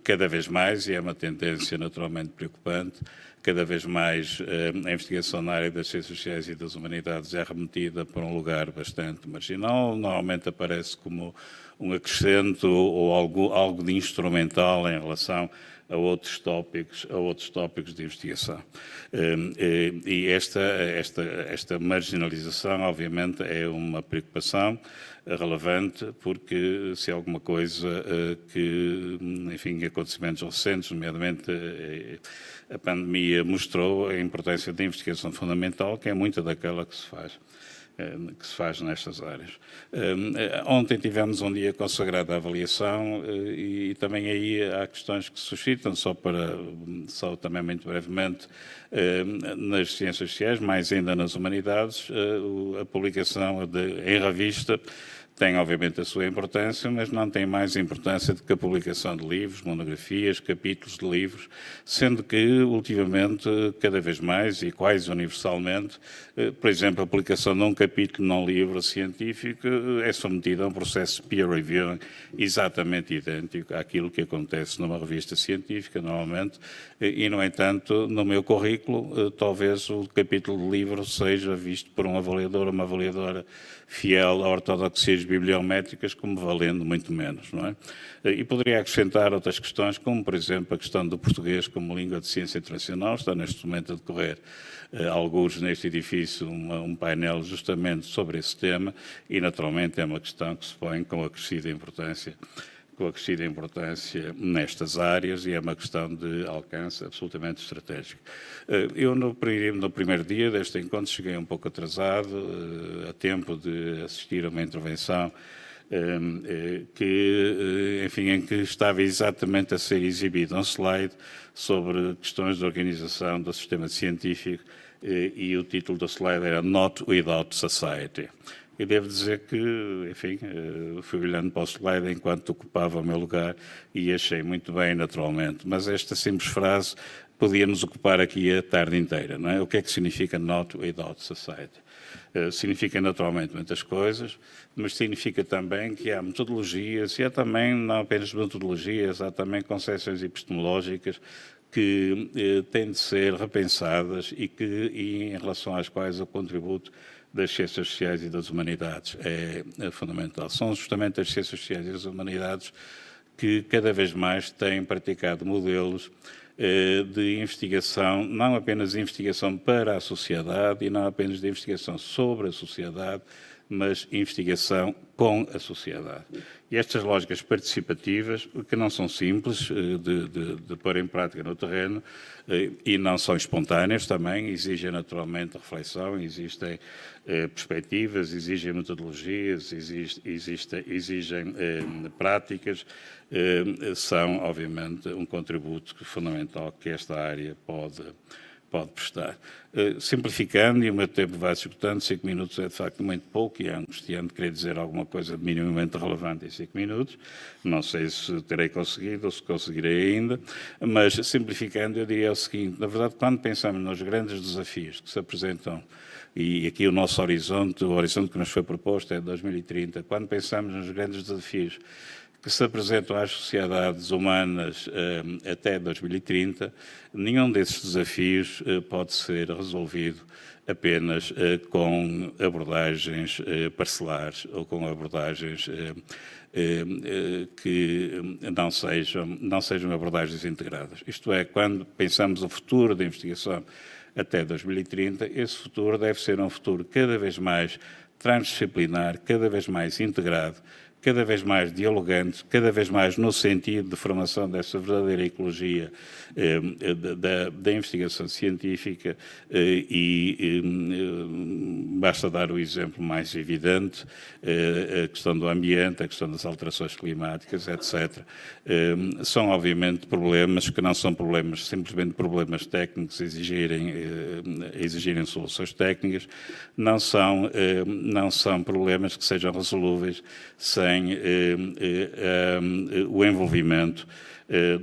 cada vez mais, e é uma tendência naturalmente preocupante, cada vez mais a investigação na área das ciências sociais e das humanidades é remetida para um lugar bastante marginal, normalmente aparece como um acrescento ou algo de instrumental em relação a outros tópicos de investigação. E esta marginalização, obviamente, é uma preocupação relevante, porque se há alguma coisa que, enfim, acontecimentos recentes, nomeadamente a pandemia, mostrou a importância da investigação fundamental, que é muita daquela que se faz nestas áreas. Ontem tivemos um dia consagrado à avaliação e também aí há questões que se suscitam, só também muito brevemente, nas ciências sociais, mais ainda nas humanidades, a publicação em revista tem, obviamente, a sua importância, mas não tem mais importância do que a publicação de livros, monografias, capítulos de livros, sendo que, ultimamente, cada vez mais e quase universalmente, por exemplo, a publicação de um capítulo num livro científico é submetida a um processo de peer review exatamente idêntico àquilo que acontece numa revista científica, normalmente, e, no entanto, no meu currículo, talvez o capítulo de livro seja visto por um avaliador ou uma avaliadora fiel a ortodoxias bibliométricas, como valendo muito menos, não é? E poderia acrescentar outras questões, como, por exemplo, a questão do português como língua de ciência internacional. Está neste momento a decorrer, alguns neste edifício, um painel justamente sobre esse tema e, naturalmente, é uma questão que se põe com acrescida importância nestas áreas e é uma questão de alcance absolutamente estratégico. Eu, no primeiro dia deste encontro, cheguei um pouco atrasado, a tempo de assistir a uma intervenção em que estava exatamente a ser exibido um slide sobre questões de organização do sistema científico e o título do slide era Not Without Society. E devo dizer que, enfim, fui olhando para o slide enquanto ocupava o meu lugar e achei muito bem, naturalmente. Mas esta simples frase podia nos ocupar aqui a tarde inteira, não é? O que é que significa Not Without Society? Significa naturalmente muitas coisas, mas significa também que há metodologias, e há também, não apenas metodologias, há também concepções epistemológicas que têm de ser repensadas e em relação às quais o contributo das ciências sociais e das humanidades é fundamental. São justamente as ciências sociais e as humanidades que cada vez mais têm praticado modelos de investigação, não apenas de investigação para a sociedade e não apenas de investigação sobre a sociedade, mas investigação com a sociedade. E estas lógicas participativas, que não são simples de pôr em prática no terreno e não são espontâneas também, exigem naturalmente reflexão, existem perspectivas, exigem metodologias, exigem práticas, são, obviamente, um contributo fundamental que esta área pode prestar. Simplificando, e o meu tempo vai se esgotando, 5 minutos é de facto muito pouco e é angustiante querer dizer alguma coisa minimamente relevante em 5 minutos. Não sei se terei conseguido ou se conseguirei ainda, mas simplificando eu diria o seguinte: na verdade, quando pensamos nos grandes desafios que se apresentam, e aqui o nosso horizonte, o horizonte que nos foi proposto é 2030, quando pensamos nos grandes desafios que se apresentam às sociedades humanas até 2030, nenhum desses desafios pode ser resolvido apenas com abordagens parcelares ou com abordagens que não sejam abordagens integradas. Isto é, quando pensamos o futuro da investigação até 2030, esse futuro deve ser um futuro cada vez mais transdisciplinar, cada vez mais integrado, cada vez mais dialogante, cada vez mais no sentido de formação dessa verdadeira ecologia da investigação científica basta dar o exemplo mais evidente, a questão do ambiente, a questão das alterações climáticas, etc. São, obviamente, problemas que não são problemas, simplesmente problemas técnicos, exigirem soluções técnicas, não são problemas que sejam resolúveis sem o envolvimento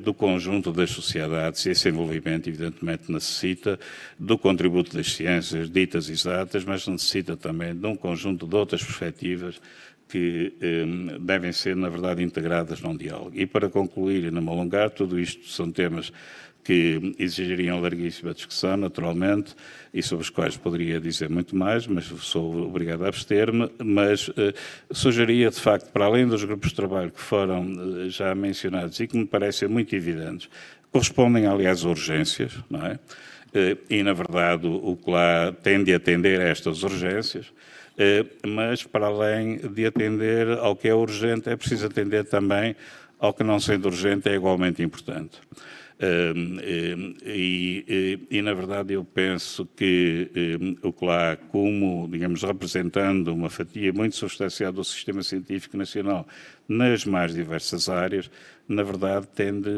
do conjunto das sociedades, e esse envolvimento, evidentemente, necessita do contributo das ciências ditas exatas, mas necessita também de um conjunto de outras perspectivas que devem ser, na verdade, integradas num diálogo. E para concluir e não me alongar, tudo isto são temas que exigiriam larguíssima discussão, naturalmente, e sobre os quais poderia dizer muito mais, mas sou obrigado a abster-me, mas sugeria, de facto, para além dos grupos de trabalho que foram já mencionados e que me parecem muito evidentes, correspondem, aliás, a urgências, não é? E, na verdade, o CLA tende a atender a estas urgências, mas, para além de atender ao que é urgente, é preciso atender também ao que, não sendo urgente, é igualmente importante. Na verdade, eu penso que o CLA, como, digamos, representando uma fatia muito substancial do sistema científico nacional nas mais diversas áreas, na verdade, tende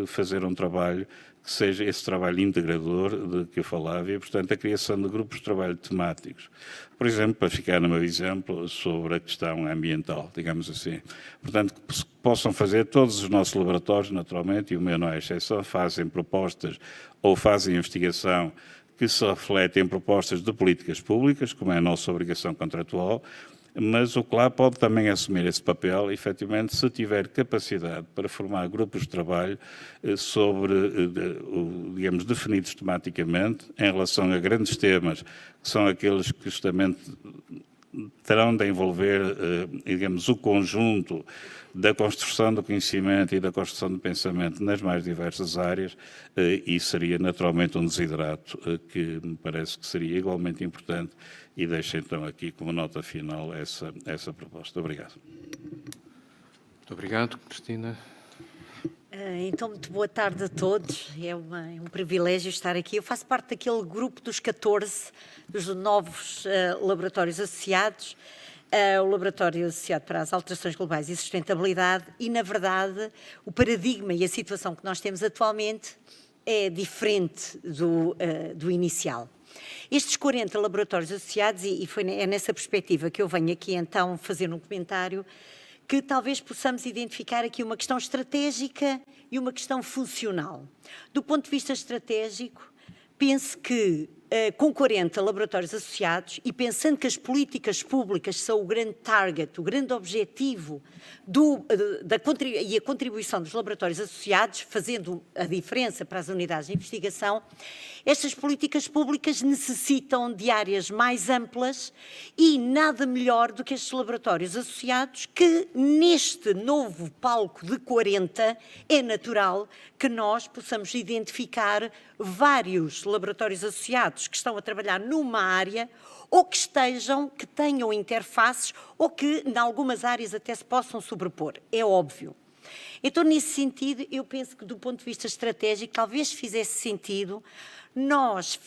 a fazer um trabalho que seja esse trabalho integrador de que eu falava e, portanto, a criação de grupos de trabalho temáticos. Por exemplo, para ficar no meu exemplo, sobre a questão ambiental, digamos assim. Portanto, que possam fazer todos os nossos laboratórios, naturalmente, e o meu não é exceção, fazem propostas ou fazem investigação que se refletem em propostas de políticas públicas, como é a nossa obrigação contratual, mas o CLA pode também assumir esse papel, efetivamente, se tiver capacidade para formar grupos de trabalho sobre, digamos, definidos tematicamente, em relação a grandes temas, que são aqueles que justamente terão de envolver, digamos, o conjunto da construção do conhecimento e da construção do pensamento nas mais diversas áreas, e seria naturalmente um desiderato que me parece que seria igualmente importante, e deixo então aqui como nota final essa proposta. Obrigado. Muito obrigado, Cristina. Então, muito boa tarde a todos. É um privilégio estar aqui. Eu faço parte daquele grupo dos 14, dos novos laboratórios associados, o Laboratório Associado para as Alterações Globais e Sustentabilidade, e, na verdade, o paradigma e a situação que nós temos atualmente é diferente do inicial. Estes 40 laboratórios associados, é nessa perspectiva que eu venho aqui então fazer um comentário, que talvez possamos identificar aqui uma questão estratégica e uma questão funcional. Do ponto de vista estratégico, penso que com 40 laboratórios associados e pensando que as políticas públicas são o grande target, o grande objetivo e a contribuição dos laboratórios associados, fazendo a diferença para as unidades de investigação, estas políticas públicas necessitam de áreas mais amplas e nada melhor do que estes laboratórios associados que, neste novo palco de 40, é natural que nós possamos identificar vários laboratórios associados que estão a trabalhar numa área ou que tenham interfaces ou que, em algumas áreas, até se possam sobrepor. É óbvio. Então, nesse sentido, eu penso que, do ponto de vista estratégico, talvez fizesse sentido nós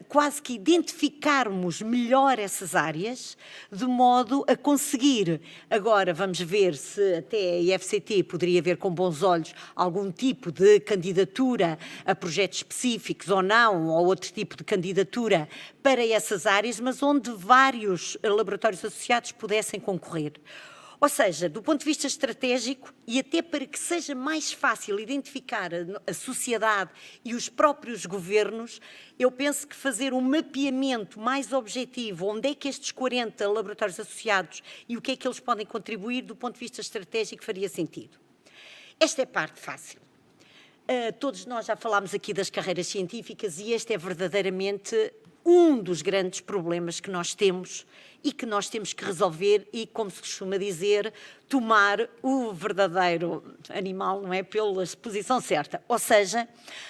quase que identificarmos melhor essas áreas, de modo a conseguir, agora vamos ver se até a IFCT poderia ver com bons olhos algum tipo de candidatura a projetos específicos ou não, ou outro tipo de candidatura para essas áreas, mas onde vários laboratórios associados pudessem concorrer. Ou seja, do ponto de vista estratégico e até para que seja mais fácil identificar a sociedade e os próprios governos, eu penso que fazer um mapeamento mais objetivo, onde é que estes 40 laboratórios associados e o que é que eles podem contribuir, do ponto de vista estratégico, faria sentido. Esta é a parte fácil. Todos nós já falámos aqui das carreiras científicas e este é verdadeiramente um dos grandes problemas que nós temos e que nós temos que resolver e, como se costuma dizer, tomar o verdadeiro animal, não é, pela posição certa. Ou seja,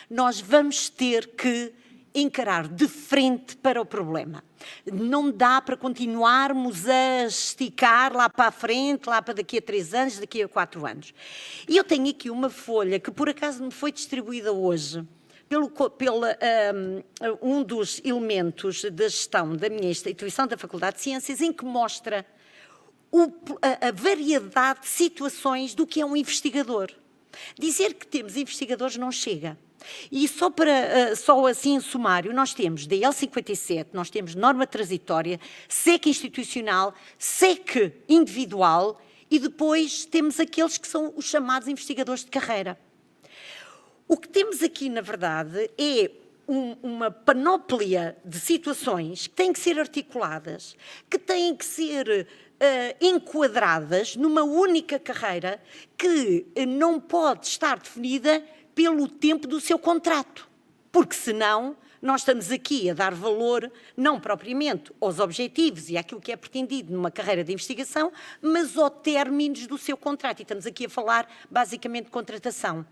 nós vamos ter que encarar de frente para o problema. Não dá para continuarmos a esticar lá para a frente, lá para daqui a 3 anos, daqui a 4 anos. E eu tenho aqui uma folha que por acaso me foi distribuída hoje, um dos elementos da gestão da minha instituição, da Faculdade de Ciências, em que mostra a variedade de situações do que é um investigador. Dizer que temos investigadores não chega. E só assim em sumário, nós temos DL 57, nós temos norma transitória, SEC institucional, SEC individual e depois temos aqueles que são os chamados investigadores de carreira. O que temos aqui, na verdade, é uma panóplia de situações que têm que ser articuladas, que têm que ser enquadradas numa única carreira que não pode estar definida pelo tempo do seu contrato, porque senão nós estamos aqui a dar valor não propriamente aos objetivos e àquilo que é pretendido numa carreira de investigação, mas aos términos do seu contrato, e estamos aqui a falar basicamente de contratação.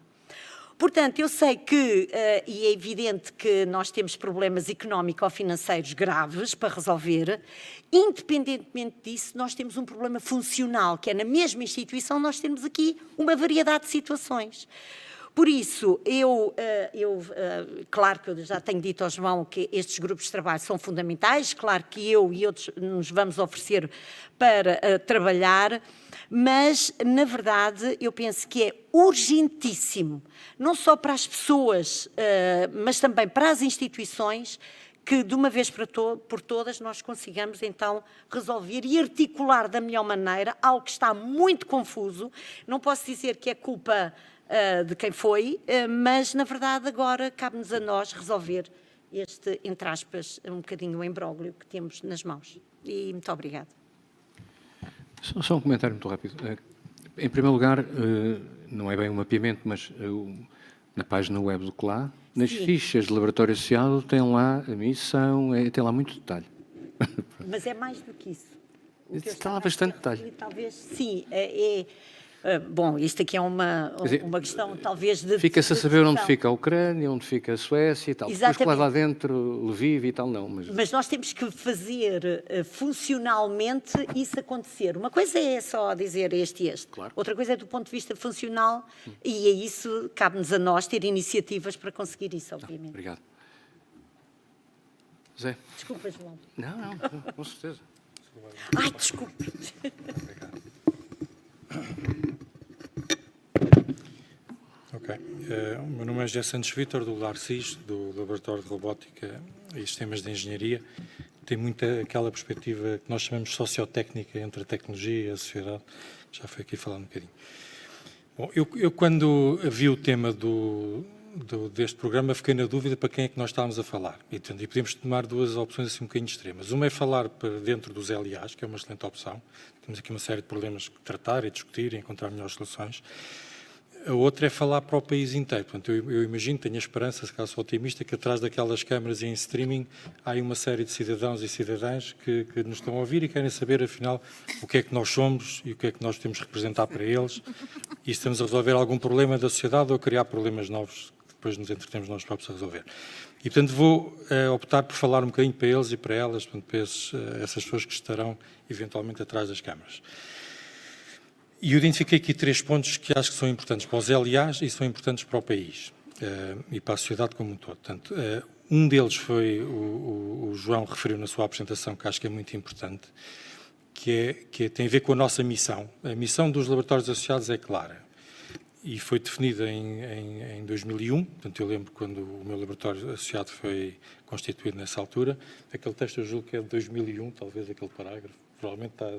Portanto, eu sei que, e é evidente que nós temos problemas económico-financeiros graves para resolver, independentemente disso, nós temos um problema funcional, que é na mesma instituição nós temos aqui uma variedade de situações. Por isso, claro que eu já tenho dito ao João que estes grupos de trabalho são fundamentais, claro que eu e outros nos vamos oferecer para trabalhar, mas, na verdade, eu penso que é urgentíssimo, não só para as pessoas, mas também para as instituições, que de uma vez por todas nós consigamos então resolver e articular da melhor maneira algo que está muito confuso. Não posso dizer que é culpa de quem foi, mas na verdade agora cabe-nos a nós resolver este, entre aspas, um bocadinho o imbróglio que temos nas mãos. E muito obrigada. Só um comentário muito rápido. Em primeiro lugar, não é bem um mapeamento, mas na página web do CLA, nas fichas de laboratório associado, tem lá a missão, tem lá muito detalhe. Mas é mais do que isso. Está lá bastante detalhe. Talvez, sim, bom, isto aqui é uma questão, talvez, de... Fica-se a saber onde fica a Ucrânia, onde fica a Suécia e tal. Exatamente. Depois lá dentro, Lviv e tal, não. Mas nós temos que fazer funcionalmente isso acontecer. Uma coisa é só dizer este e este. Claro. Outra coisa é do ponto de vista funcional e é isso, cabe-nos a nós ter iniciativas para conseguir isso, obviamente. Obrigado. Zé. Desculpa, João. Não, com certeza. Ai, desculpe. Obrigado. Ok. O meu nome é José Santos Vítor, do LARCIS, do Laboratório de Robótica e Sistemas de Engenharia. Tem muito aquela perspectiva que nós chamamos sociotécnica entre a tecnologia e a sociedade. Já foi aqui falado um bocadinho. Bom, eu quando vi o tema deste programa, fiquei na dúvida para quem é que nós estávamos a falar. E podemos tomar duas opções assim um bocadinho extremas. Uma é falar para dentro dos LIAs, que é uma excelente opção. Temos aqui uma série de problemas que tratar e discutir e encontrar melhores soluções. A outra é falar para o país inteiro. Portanto, eu imagino, tenho a esperança, se caso sou otimista, que atrás daquelas câmaras e em streaming há aí uma série de cidadãos e cidadãs que nos estão a ouvir e querem saber, afinal, o que é que nós somos e o que é que nós temos que representar para eles. E se estamos a resolver algum problema da sociedade ou a criar problemas novos que depois nos entretemos nós próprios a resolver. E, portanto, vou optar por falar um bocadinho para eles e para elas, portanto, para essas pessoas que estarão, eventualmente, atrás das câmaras. E eu identifiquei aqui 3 pontos que acho que são importantes para os LIAs e são importantes para o país e para a sociedade como um todo. Portanto, um deles foi, o João referiu na sua apresentação, que acho que é muito importante, que tem a ver com a nossa missão. A missão dos laboratórios associados é clara e foi definida em 2001. Portanto, eu lembro quando o meu laboratório associado foi constituído nessa altura. Aquele texto eu julgo que é de 2001, talvez aquele parágrafo, provavelmente está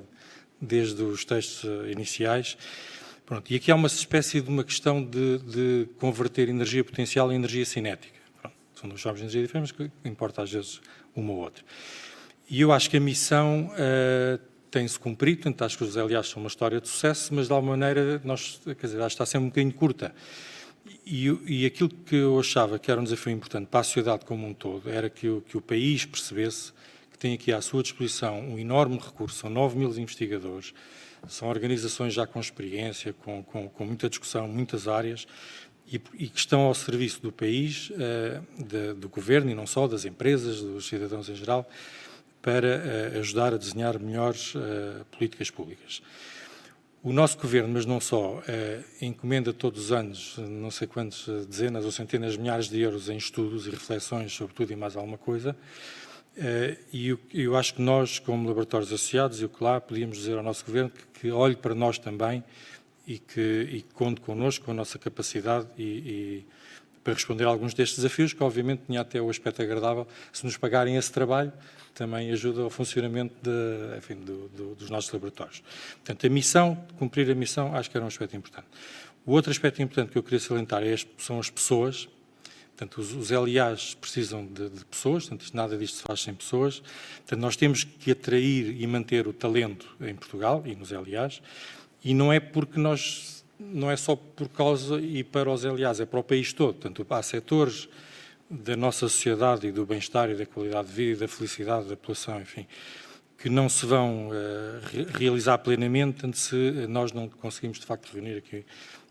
desde os textos iniciais. Pronto, e aqui há uma espécie de uma questão de converter energia potencial em energia cinética. Pronto, são 2 formas de energia diferentes, que importa às vezes uma ou outra. E eu acho que a missão tem-se cumprido, portanto, acho que os LIAs são uma história de sucesso, mas de alguma maneira, quer dizer, acho que está sempre um bocadinho curta. E aquilo que eu achava que era um desafio importante para a sociedade como um todo, era que o país percebesse tem aqui à sua disposição um enorme recurso, são 9.000 investigadores, são organizações já com experiência, com muita discussão, muitas áreas, e que estão ao serviço do país, do governo e não só, das empresas, dos cidadãos em geral, para ajudar a desenhar melhores políticas públicas. O nosso governo, mas não só, encomenda todos os anos, não sei quantas dezenas ou centenas de milhares de euros em estudos e reflexões sobre tudo e mais alguma coisa. E eu acho que nós, como laboratórios associados, e o que lá podíamos dizer ao nosso governo que olhe para nós também e que conte connosco, com a nossa capacidade e para responder a alguns destes desafios, que obviamente tinha até o aspecto agradável, se nos pagarem esse trabalho, também ajuda ao funcionamento dos nossos laboratórios. Portanto, a missão, cumprir a missão, acho que era um aspecto importante. O outro aspecto importante que eu queria salientar são as pessoas. Portanto, os LIAs precisam de pessoas, portanto, nada disto se faz sem pessoas. Portanto, nós temos que atrair e manter o talento em Portugal e nos LIAs, e não é só por causa e para os LIAs, é para o país todo. Portanto, há setores da nossa sociedade e do bem-estar e da qualidade de vida e da felicidade da população, enfim, que não se vão realizar plenamente, portanto, se nós não conseguimos, de facto, reunir aqui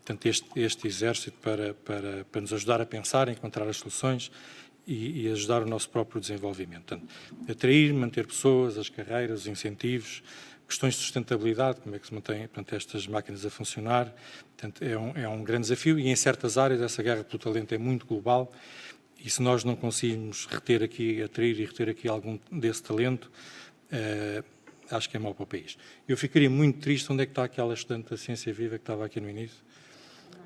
portanto, este exército para nos ajudar a pensar, a encontrar as soluções e ajudar o nosso próprio desenvolvimento. Portanto, atrair, manter pessoas, as carreiras, os incentivos, questões de sustentabilidade, como é que se mantém, portanto, estas máquinas a funcionar. Portanto, é um grande desafio e em certas áreas essa guerra pelo talento é muito global e se nós não conseguirmos atrair e reter aqui algum desse talento, acho que é mau para o país. Eu ficaria muito triste onde é que está aquela estudante da ciência viva que estava aqui no início.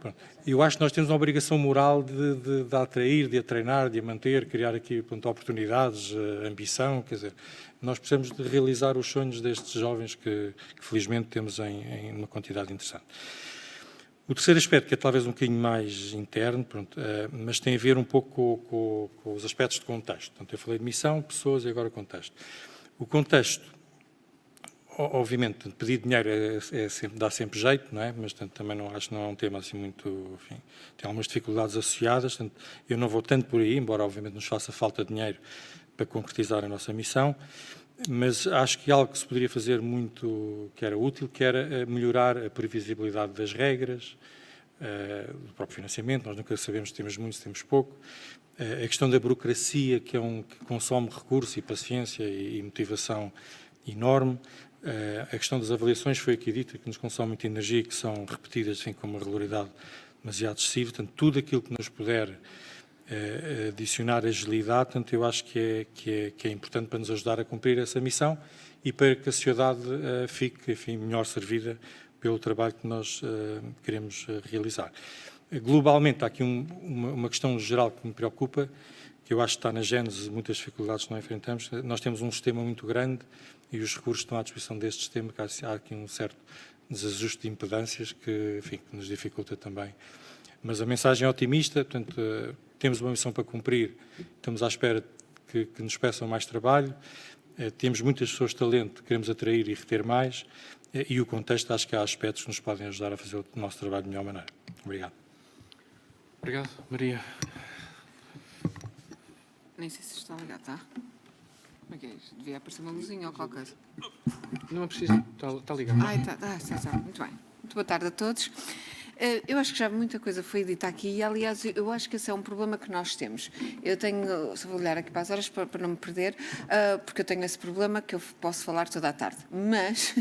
Pronto. Eu acho que nós temos uma obrigação moral de atrair, de a treinar, de a manter, criar aqui portanto, oportunidades, ambição, quer dizer, nós precisamos de realizar os sonhos destes jovens que felizmente temos em uma quantidade interessante. O terceiro aspecto, que é talvez um bocadinho mais interno, pronto, mas tem a ver um pouco com os aspectos de contexto. Portanto, eu falei de missão, pessoas e agora contexto. O contexto, obviamente, pedir dinheiro dá sempre jeito, não é? Mas portanto, também não acho que não é um tema assim muito, enfim, tem algumas dificuldades associadas. Portanto, eu não vou tanto por aí, embora obviamente nos faça falta de dinheiro para concretizar a nossa missão, mas acho que algo que se poderia fazer muito, que era útil, que era melhorar a previsibilidade das regras, do próprio financiamento. Nós nunca sabemos se temos muito, se temos pouco. A questão da burocracia, que consome recurso e paciência e motivação enorme. A questão das avaliações foi aqui dita, que nos consome muita energia, que são repetidas assim, com uma regularidade demasiado excessiva. Portanto, tudo aquilo que nos puder adicionar agilidade, portanto, eu acho que é importante para nos ajudar a cumprir essa missão e para que a sociedade fique, enfim, melhor servida pelo trabalho que nós queremos realizar. Globalmente, há aqui uma questão geral que me preocupa, que eu acho que está na gênese de muitas dificuldades que nós enfrentamos. Nós temos um sistema muito grande e os recursos estão à disposição deste sistema, que há aqui um certo desajuste de impedâncias que, enfim, que nos dificulta também Mas a mensagem é otimista, portanto, temos uma missão para cumprir, estamos à espera que nos peçam mais trabalho, temos muitas pessoas de talento, queremos atrair e reter mais, e o contexto, acho que há aspectos que nos podem ajudar a fazer o nosso trabalho de melhor maneira. Obrigado. Obrigado. Maria. Nem sei se está ligado, está? Como é que é isto? Devia aparecer uma luzinha ou qualquer coisa. Não é preciso, está ligado. Está. Muito bem. Muito boa tarde a todos. Eu acho que já muita coisa foi dita aqui e, aliás, eu acho que esse é um problema que nós temos. Eu tenho, só vou olhar aqui para as horas para não me perder, porque eu tenho esse problema que eu posso falar toda a tarde. Mas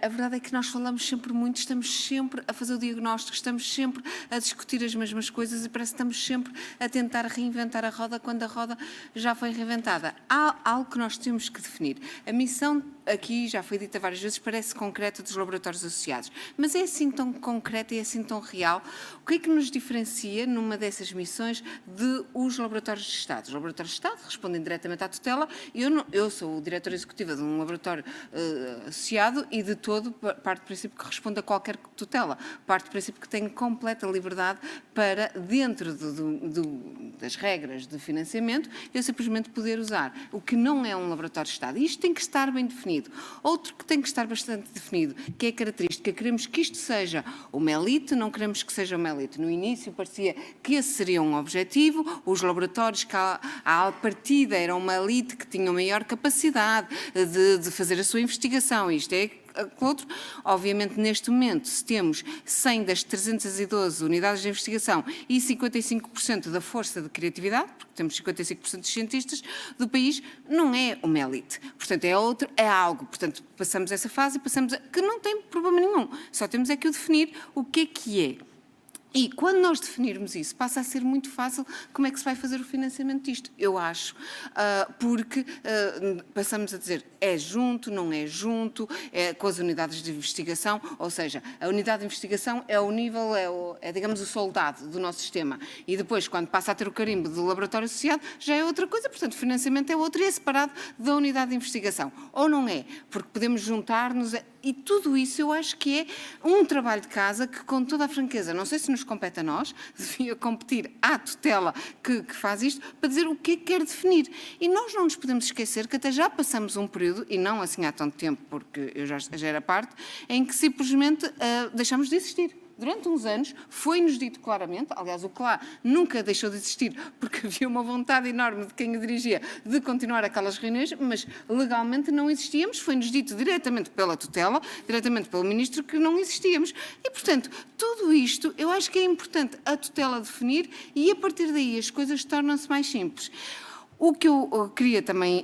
a verdade é que nós falamos sempre muito, estamos sempre a fazer o diagnóstico, estamos sempre a discutir as mesmas coisas e parece que estamos sempre a tentar reinventar a roda quando a roda já foi reinventada. Há algo que nós temos que definir. A missão aqui, já foi dita várias vezes, parece concreta dos laboratórios associados, mas é assim tão concreta e assim tão real? O que é que nos diferencia numa dessas missões de os laboratórios de Estado? Os laboratórios de Estado respondem diretamente à tutela. Eu sou o diretor executivo de um laboratório associado e de todo parte do princípio que responde a qualquer tutela. Parte do princípio que tenho completa liberdade para, dentro das regras de financiamento, eu simplesmente poder usar. O que não é um laboratório de Estado. E isto tem que estar bem definido. Outro que tem que estar bastante definido, que é a característica, queremos que isto seja uma elite, não queremos que seja uma elite. No início parecia que esse seria um objetivo, os laboratórios que à partida eram uma elite que tinham maior capacidade de fazer a sua investigação. Isto é outro. Obviamente, neste momento, se temos 100 das 312 unidades de investigação e 55% da força de criatividade, porque temos 55% dos cientistas do país, não é uma elite. Portanto, é algo. Portanto, passamos essa fase e passamos que não tem problema nenhum. Só temos é que o definir o que é. E quando nós definirmos isso, passa a ser muito fácil como é que se vai fazer o financiamento disto, eu acho, porque passamos a dizer é junto, não é junto, é com as unidades de investigação, ou seja, a unidade de investigação é o nível, digamos, o soldado do nosso sistema. E depois, quando passa a ter o carimbo do laboratório associado, já é outra coisa, portanto, o financiamento é outro e é separado da unidade de investigação. Ou não é, porque podemos juntar-nos. E tudo isso eu acho que é um trabalho de casa que, com toda a franqueza, não sei se nos compete a nós, devia competir à tutela que faz isto, para dizer o que é que quer definir. E nós não nos podemos esquecer que até já passamos um período, e não assim há tanto tempo, porque eu já era parte, em que simplesmente deixamos de existir. Durante uns anos, foi-nos dito claramente, aliás, o CLA nunca deixou de existir, porque havia uma vontade enorme de quem o dirigia de continuar aquelas reuniões, mas legalmente não existíamos, foi-nos dito diretamente pela tutela, diretamente pelo Ministro, que não existíamos. E, portanto, tudo isto, eu acho que é importante a tutela definir e, a partir daí, as coisas tornam-se mais simples. O que eu queria também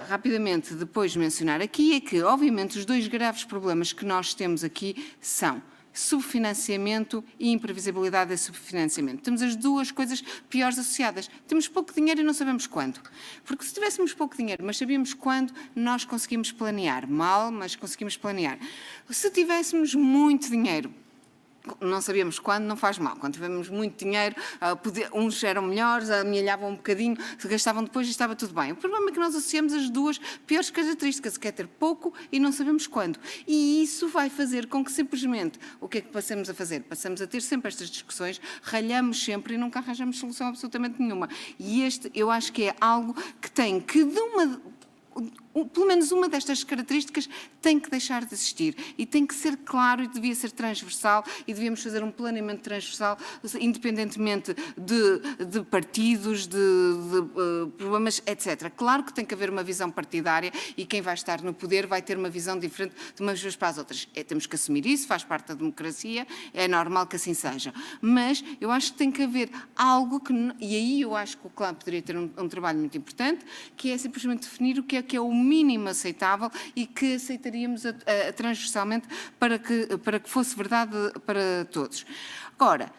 rapidamente depois mencionar aqui é que, obviamente, os dois graves problemas que nós temos aqui são subfinanciamento e imprevisibilidade desse subfinanciamento. Temos as duas coisas piores associadas. Temos pouco dinheiro e não sabemos quando. Porque se tivéssemos pouco dinheiro, mas sabíamos quando, nós conseguimos planear. Mal, mas conseguimos planear. Se tivéssemos muito dinheiro, não sabíamos quando, não faz mal. Quando tivemos muito dinheiro, uns eram melhores, amealhavam um bocadinho, se gastavam depois e estava tudo bem. O problema é que nós associamos as duas piores características, que é ter pouco e não sabemos quando. E isso vai fazer com que simplesmente, o que é que passamos a fazer? Passamos a ter sempre estas discussões, ralhamos sempre e nunca arranjamos solução absolutamente nenhuma. E eu acho que é algo que tem que, pelo menos uma destas características tem que deixar de existir e tem que ser claro e devia ser transversal e devíamos fazer um planeamento transversal independentemente de partidos, de problemas, etc. Claro que tem que haver uma visão partidária e quem vai estar no poder vai ter uma visão diferente de umas vezes para as outras. Temos que assumir isso, faz parte da democracia, é normal que assim seja. Mas eu acho que tem que haver algo que, e aí eu acho que o CLAM poderia ter um trabalho muito importante, que é simplesmente definir o que é o mínimo aceitável e que aceitaríamos transversalmente para que fosse verdade para todos. Agora,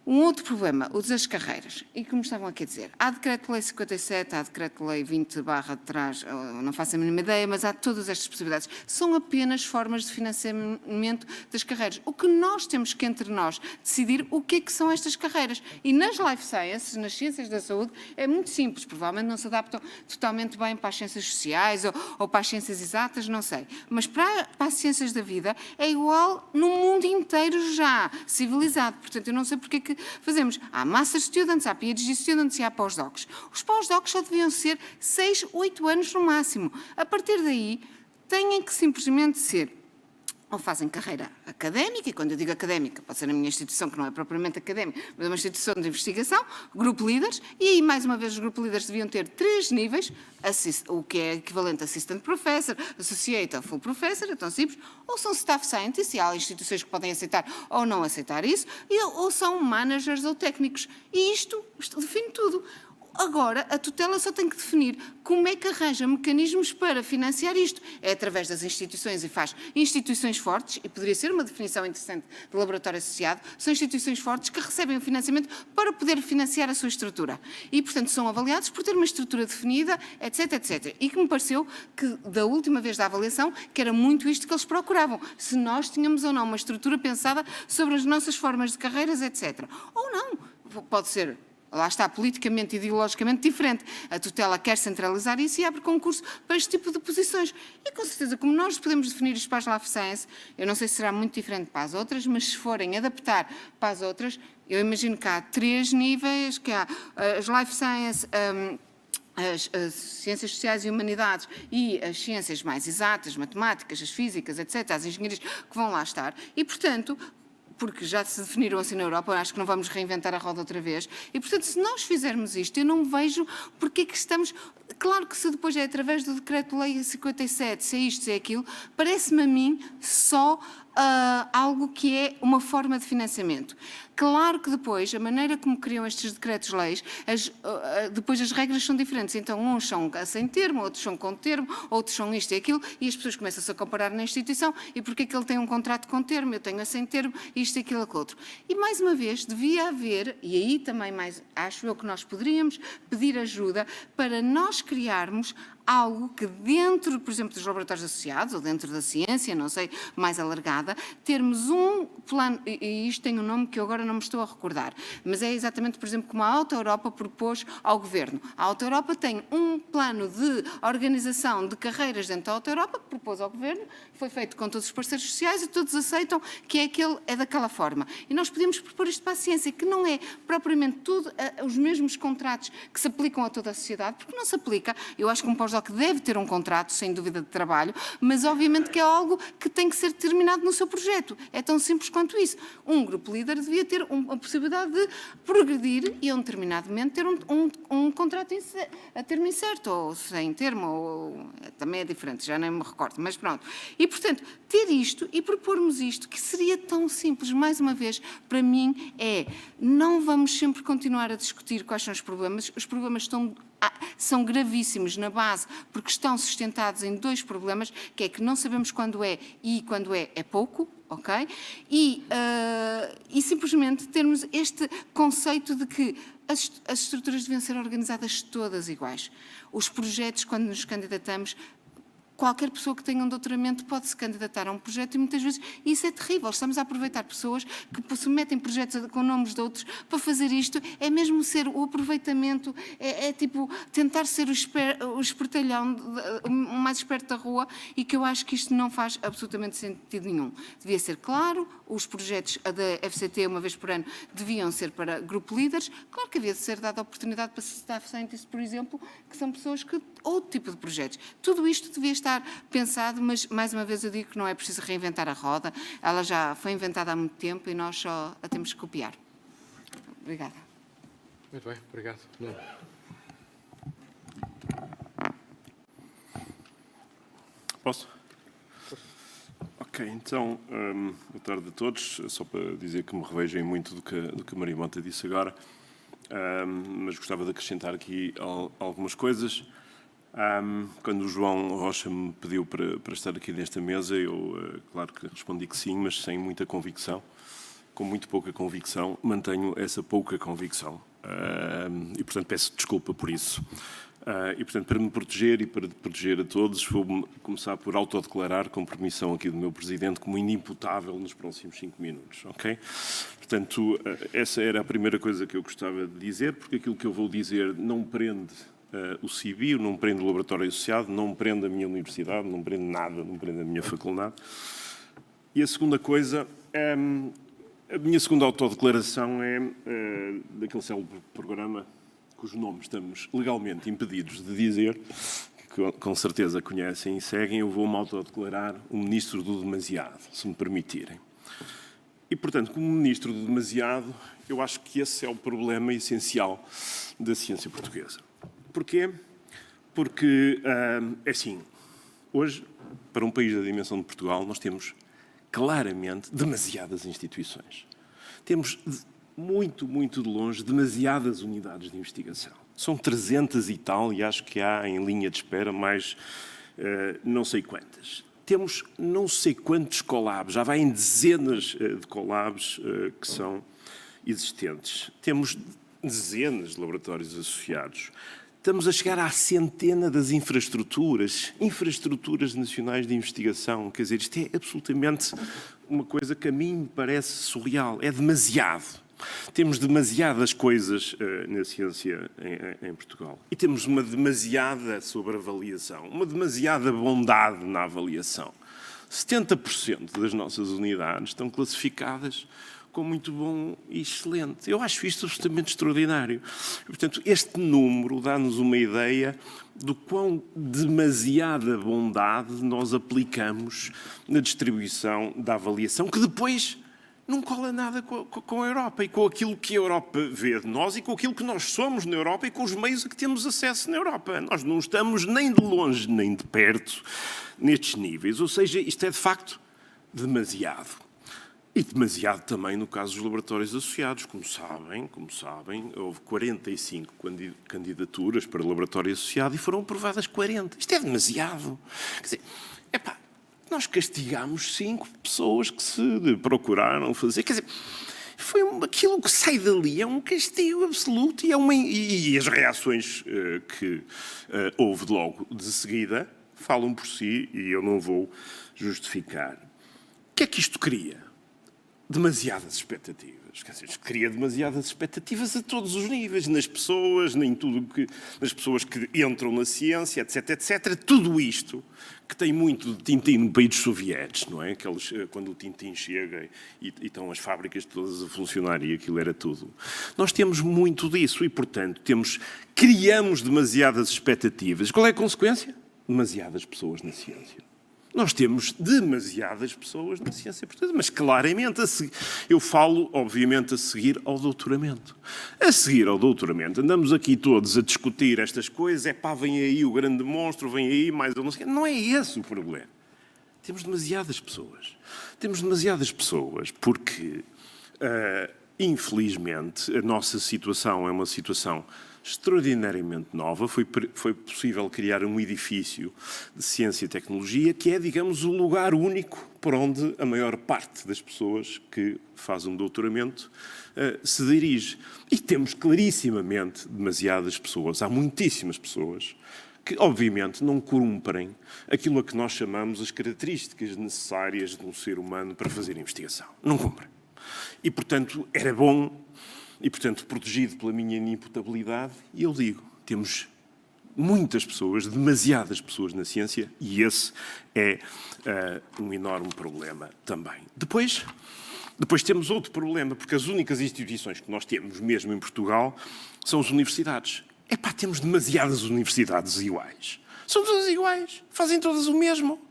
Um outro problema, o das carreiras. E como estavam aqui a dizer, há Decreto-Lei 57, há Decreto-Lei 20 barra de trás, não faço a mínima ideia, mas há todas estas possibilidades. São apenas formas de financiamento das carreiras. O que nós temos que, entre nós, decidir o que é que são estas carreiras. E nas life sciences, nas ciências da saúde, é muito simples. Provavelmente não se adaptam totalmente bem para as ciências sociais ou para as ciências exatas, não sei. Mas para as ciências da vida é igual no mundo inteiro já, civilizado. Portanto, eu não sei porque é que fazemos. Há Master Students, há PhD Students e há Postdocs. Os Postdocs só deviam ser 6, 8 anos no máximo. A partir daí, têm que simplesmente ser ou fazem carreira académica, e quando eu digo académica, pode ser na minha instituição, que não é propriamente académica, mas é uma instituição de investigação, Group Leaders, e aí, mais uma vez, os Group Leaders deviam ter 3 níveis, o que é equivalente a Assistant Professor, Associate ou Full Professor, é tão simples, ou são Staff Scientists, e há instituições que podem aceitar ou não aceitar isso, ou são Managers ou técnicos. E isto define tudo. Agora, a tutela só tem que definir como é que arranja mecanismos para financiar isto. É através das instituições e faz instituições fortes, e poderia ser uma definição interessante de laboratório associado, são instituições fortes que recebem o financiamento para poder financiar a sua estrutura. E, portanto, são avaliados por ter uma estrutura definida, etc, etc. E que me pareceu que, da última vez da avaliação, que era muito isto que eles procuravam. Se nós tínhamos ou não uma estrutura pensada sobre as nossas formas de carreiras, etc. Ou não. Pode ser... Lá está, politicamente e ideologicamente diferente. A tutela quer centralizar isso e abre concurso para este tipo de posições. E com certeza, como nós podemos definir isto para as Life Science, eu não sei se será muito diferente para as outras, mas se forem adaptar para as outras, eu imagino que há 3 níveis, que há as Life Science... As ciências sociais e humanidades e as ciências mais exatas, matemáticas, as físicas, etc., as engenharias que vão lá estar. E, portanto... porque já se definiram assim na Europa, acho que não vamos reinventar a roda outra vez. E, portanto, se nós fizermos isto, eu não vejo porque é que estamos... Claro que se depois é através do Decreto-Lei 57, se é isto, se é aquilo, parece-me a mim só algo que é uma forma de financiamento. Claro que depois, a maneira como criam estes decretos-leis, depois as regras são diferentes. Então, uns são sem termo, outros são com termo, outros são isto e aquilo, e as pessoas começam-se a comparar na instituição, e porque é que ele tem um contrato com termo, eu tenho a sem termo, isto e aquilo, aquilo outro. E, mais uma vez, devia haver, e aí também acho eu que nós poderíamos pedir ajuda para nós criarmos algo que dentro, por exemplo, dos laboratórios associados, ou dentro da ciência, não sei, mais alargada, termos um plano, e isto tem um nome que eu agora não me estou a recordar, mas é exatamente, por exemplo, como a Auto Europa propôs ao Governo. A Auto Europa tem um plano de organização de carreiras dentro da Auto Europa, que propôs ao Governo, foi feito com todos os parceiros sociais e todos aceitam que é daquela forma. E nós podemos propor isto para a ciência, que não é propriamente tudo os mesmos contratos que se aplicam a toda a sociedade, porque não se aplica. Eu acho que um pós-doc deve ter um contrato, sem dúvida, de trabalho, mas obviamente que é algo que tem que ser determinado no seu projeto. É tão simples quanto isso. Um grupo líder devia ter a possibilidade de progredir e a um determinado momento ter um contrato a termo incerto, ou sem termo, ou também é diferente, já nem me recordo, mas pronto. E, portanto, ter isto e propormos isto, que seria tão simples, mais uma vez, para mim, não vamos sempre continuar a discutir quais são os problemas são gravíssimos na base, porque estão sustentados em 2 problemas, que é que não sabemos quando é e quando é pouco, ok? E simplesmente termos este conceito de que as estruturas deviam ser organizadas todas iguais. Os projetos, quando nos candidatamos, qualquer pessoa que tenha um doutoramento pode se candidatar a um projeto e muitas vezes isso é terrível. Estamos a aproveitar pessoas que submetem projetos com nomes de outros para fazer isto. É mesmo ser o aproveitamento, é tipo tentar ser o espertalhão o mais esperto da rua, e que eu acho que isto não faz absolutamente sentido nenhum. Devia ser claro, os projetos da FCT uma vez por ano deviam ser para group leaders. Claro que havia de ser dada a oportunidade para staff scientists, por exemplo, que são pessoas que outro tipo de projetos. Tudo isto devia estar pensado, mas mais uma vez eu digo que não é preciso reinventar a roda. Ela já foi inventada há muito tempo e nós só a temos que copiar. Obrigada. Muito bem, obrigado. Posso? Ok, então, boa tarde a todos. Só para dizer que me revejo em muito do que a Maria Mota disse agora, mas gostava de acrescentar aqui algumas coisas. Quando o João Rocha me pediu para estar aqui nesta mesa, eu, claro que respondi que sim, mas sem muita convicção. com muito pouca convicção, mantenho essa pouca convicção. E, portanto, peço desculpa por isso. E, portanto, para me proteger e para proteger a todos, vou começar por autodeclarar, com permissão aqui do meu Presidente, como inimputável nos próximos 5 minutos, ok? Portanto, essa era a primeira coisa que eu gostava de dizer, porque aquilo que eu vou dizer não prende o CIBIO, não prende o Laboratório Associado, não prende a minha universidade, não prende nada, não prende a minha faculdade. E a segunda coisa, a minha segunda autodeclaração é daquele célebre programa cujo nome estamos legalmente impedidos de dizer, que com certeza conhecem e seguem. Eu vou-me autodeclarar o ministro do demasiado, se me permitirem. E, portanto, como ministro do demasiado, eu acho que esse é o problema essencial da ciência portuguesa. Porquê? Porque, é assim, hoje, para um país da dimensão de Portugal, nós temos claramente demasiadas instituições. Temos muito, muito de longe, demasiadas unidades de investigação. São 300 e tal, e acho que há em linha de espera mais não sei quantas. Temos não sei quantos collabs, já vai em dezenas de collabs que são existentes. Temos dezenas de laboratórios associados. Estamos a chegar à centena das infraestruturas nacionais de investigação. Quer dizer, isto é absolutamente uma coisa que a mim me parece surreal. É demasiado. Temos demasiadas coisas na ciência em Portugal. E temos uma demasiada sobreavaliação, uma demasiada bondade na avaliação. 70% das nossas unidades estão classificadas com muito bom e excelente. Eu acho isto absolutamente extraordinário. Portanto, este número dá-nos uma ideia do quão demasiada bondade nós aplicamos na distribuição da avaliação, que depois não cola nada com a Europa e com aquilo que a Europa vê de nós e com aquilo que nós somos na Europa e com os meios a que temos acesso na Europa. Nós não estamos nem de longe nem de perto nestes níveis. Ou seja, isto é de facto demasiado. E demasiado também no caso dos laboratórios associados. Como sabem, houve 45 candidaturas para laboratório associado e foram aprovadas 40. Isto é demasiado. Quer dizer, nós castigámos 5 pessoas que se procuraram fazer. Quer dizer, foi aquilo que sai dali é um castigo absoluto e as reações que houve logo de seguida falam por si e eu não vou justificar. O que é que isto cria? Demasiadas expectativas. Quer dizer, isto cria demasiadas expectativas a todos os níveis, nas pessoas, nas pessoas que entram na ciência, etc, etc. Tudo isto que tem muito de Tintin no país dos sovietes, não é? Quando o Tintin chega e estão as fábricas todas a funcionar e aquilo era tudo. Nós temos muito disso e, portanto, criamos demasiadas expectativas. Qual é a consequência? Demasiadas pessoas na ciência. Nós temos demasiadas pessoas na ciência portuguesa, mas claramente, eu falo, obviamente, a seguir ao doutoramento. A seguir ao doutoramento, andamos aqui todos a discutir estas coisas, vem aí o grande monstro, vem aí mais ou não sei. Não é esse o problema. Temos demasiadas pessoas. Temos demasiadas pessoas porque, infelizmente, a nossa situação é uma situação extraordinariamente nova. Foi possível criar um edifício de ciência e tecnologia que é, digamos, o lugar único por onde a maior parte das pessoas que fazem um doutoramento se dirige. E temos clarissimamente demasiadas pessoas, há muitíssimas pessoas que, obviamente, não cumprem aquilo a que nós chamamos as características necessárias de um ser humano para fazer investigação. Não cumprem. E, portanto, era bom e, portanto, protegido pela minha inimputabilidade, e eu digo, temos muitas pessoas, demasiadas pessoas na ciência, e esse é um enorme problema também. Depois temos outro problema, porque as únicas instituições que nós temos, mesmo em Portugal, são as universidades. Temos demasiadas universidades iguais. São todas iguais, fazem todas o mesmo.